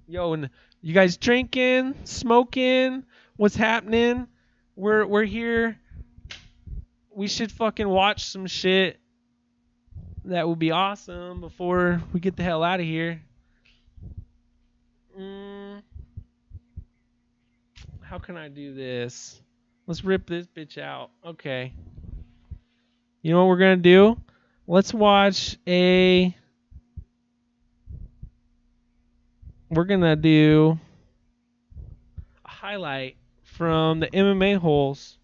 Yo, and you guys drinking, smoking? What's happening? We're here. We should fucking watch some shit. That would be awesome before we get the hell out of here. How can I do this? Let's rip this bitch out. Okay. You know what we're going to do? Let's watch a... We're going to do a highlight from the MMA holes.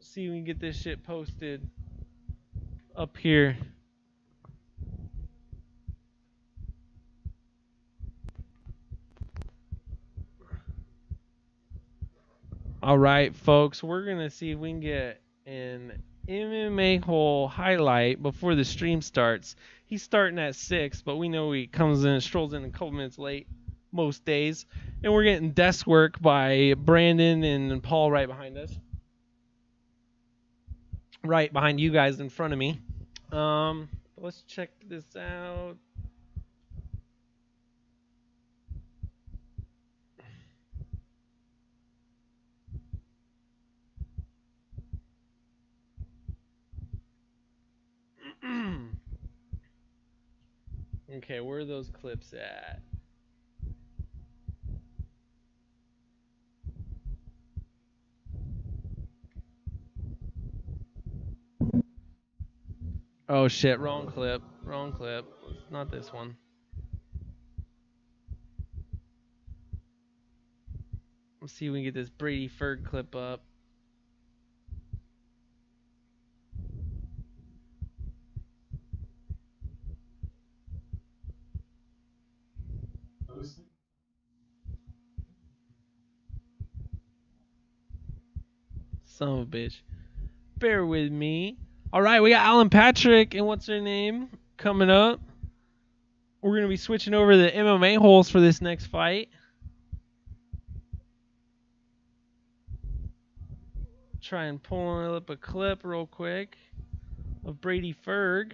See if we can get this shit posted up here. All right, folks, we're going to see if we can get an MMA hole highlight before the stream starts. He's starting at 6, but we know he comes in and strolls in a couple minutes late most days. And we're getting desk work by Brandon and Paul right behind us. Right behind you guys in front of me. Let's check this out. Okay, where are those clips at? Oh shit, wrong clip. Wrong clip. Not this one. Let's see if we can get this Brady Ferg clip up. Son of a bitch. Bear with me. Alright, we got Alan Patrick and what's her name coming up. We're going to be switching over to the MMA holes for this next fight. Try and pull up a clip real quick of Brady Ferg.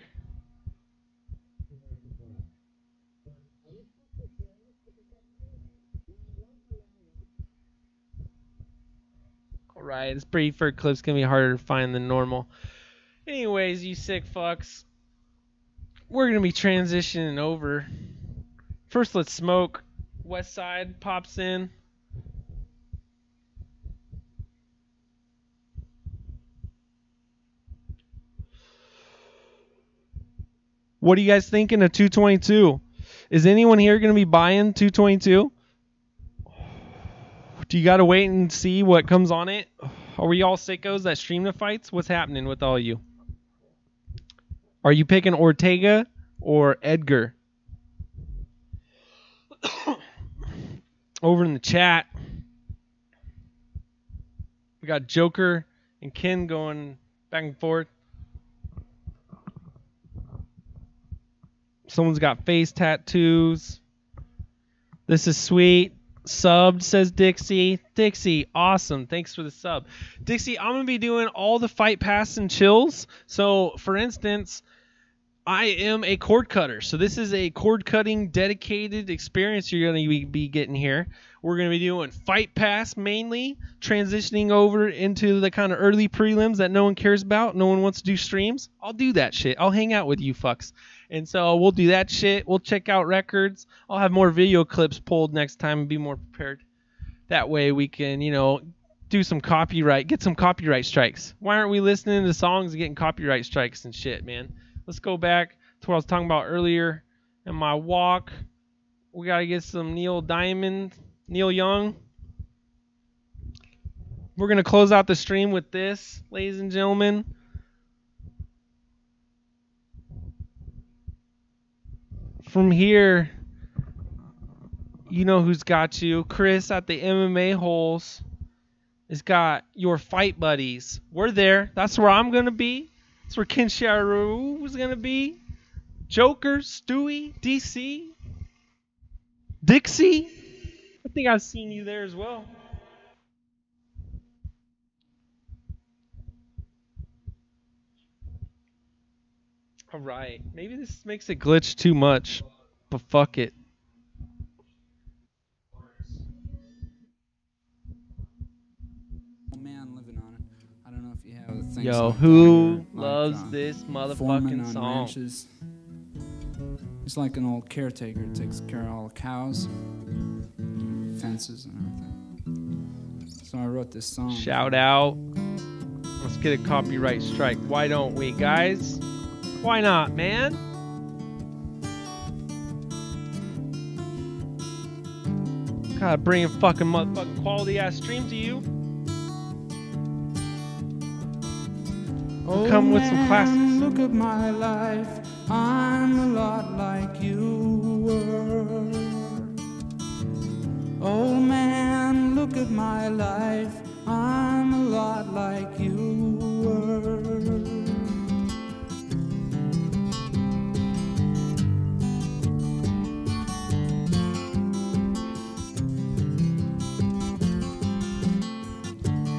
Alright, this Brady Ferg clip's going to be harder to find than normal. Anyways, you sick fucks. We're going to be transitioning over. First, let's smoke. West Side pops in. What are you guys thinking of 222? Is anyone here going to be buying 222? Do you got to wait and see what comes on it? Are we all sickos that stream the fights? What's happening with all you? Are you picking Ortega or Edgar? Over in the chat, we got Joker and Ken going back and forth. Someone's got face tattoos. This is sweet. Subbed, says Dixie. Dixie, awesome. Thanks for the sub. Dixie, I'm going to be doing all the fight pass and chills. So, for instance, I am a cord cutter. So this is a cord cutting dedicated experience you're going to be getting here. We're going to be doing fight pass mainly, transitioning over into the kind of early prelims that no one cares about. No one wants to do streams. I'll do that shit. I'll hang out with you fucks. And so we'll do that shit. We'll check out records. I'll have more video clips pulled next time and be more prepared. That way we can, you know, do some copyright, get some copyright strikes. Why aren't we listening to songs and getting copyright strikes and shit, man? Let's go back to what I was talking about earlier in my walk. We got to get some Neil Young. We're going to close out the stream with this, ladies and gentlemen. From here, you know who's got you. Chris at the MMA holes has got your fight buddies. We're there. That's where I'm going to be. That's where Kensharu was going to be. Joker, Stewie, DC, Dixie. I think I've seen you there as well. All right. Maybe this makes it glitch too much, but fuck it. Yo, who loves this motherfucking song? Ranches. He's like an old caretaker. Takes care of all the cows, fences, and everything. So I wrote this song. Shout out. Let's get a copyright strike. Why don't we, guys? Why not, man? Gotta bring a fucking motherfucking quality ass stream to you. We'll come with some classics. Look at my life, I'm a lot like you were. Oh man, look at my life, I'm a lot like you were.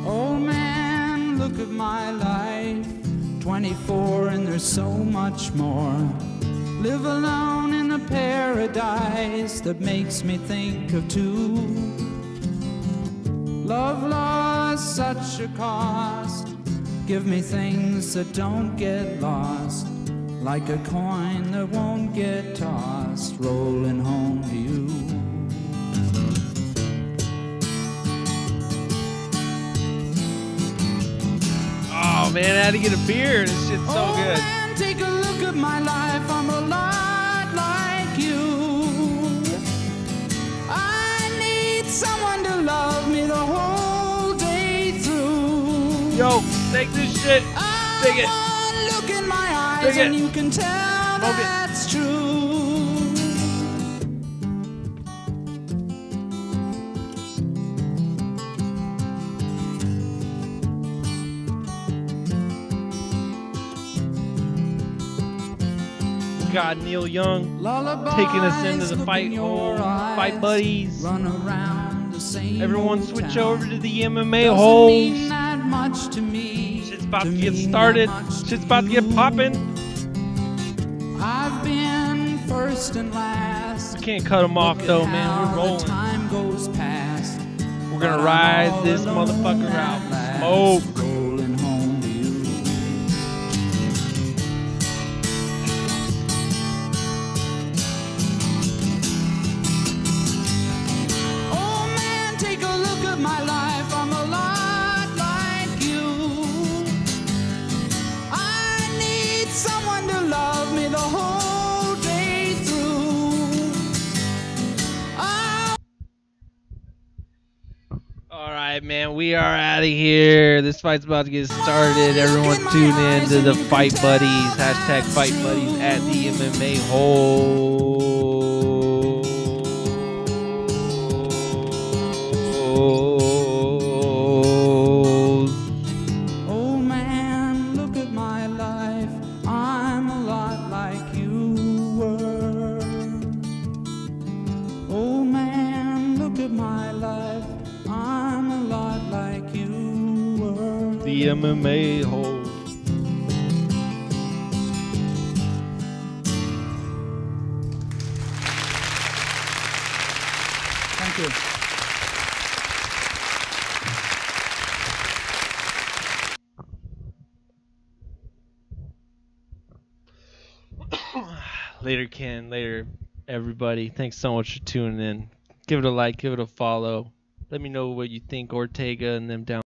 Oh man, look at my life, 24 and there's so much more. Live alone in a paradise that makes me think of two. Love lost such a cost. Give me things that don't get lost, like a coin that won't get tossed, rolling home to you. Oh man, I had to get a beer. This shit's so good. Man, take a look at my life. I'm a lot like you. I need someone to love me the whole day through. Yo, take this shit. Take it. Look in my eyes and you can tell that's true. God, Neil Young taking us into the fight hole, fight buddies. Everyone switch over to the MMA holes. Shit's about to get started. Shit's about to get popping. I've been first and last. We can't cut them off though, man. We're rolling. Time goes past. We're gonna ride this motherfucker out. Smoke. My life, I'm a lot like you. I need someone to love me the whole day through. All right, man, we are out of here. This fight's about to get started. Everyone tune in to the Fight Buddies. Hashtag Fight Buddies at the MMA hole. Oh man, look at my life. I'm a lot like you were. the MMA hole. Thank you. Later, Ken. Later, everybody. Thanks so much for tuning in. Give it a like. Give it a follow. Let me know what you think, Ortega and them down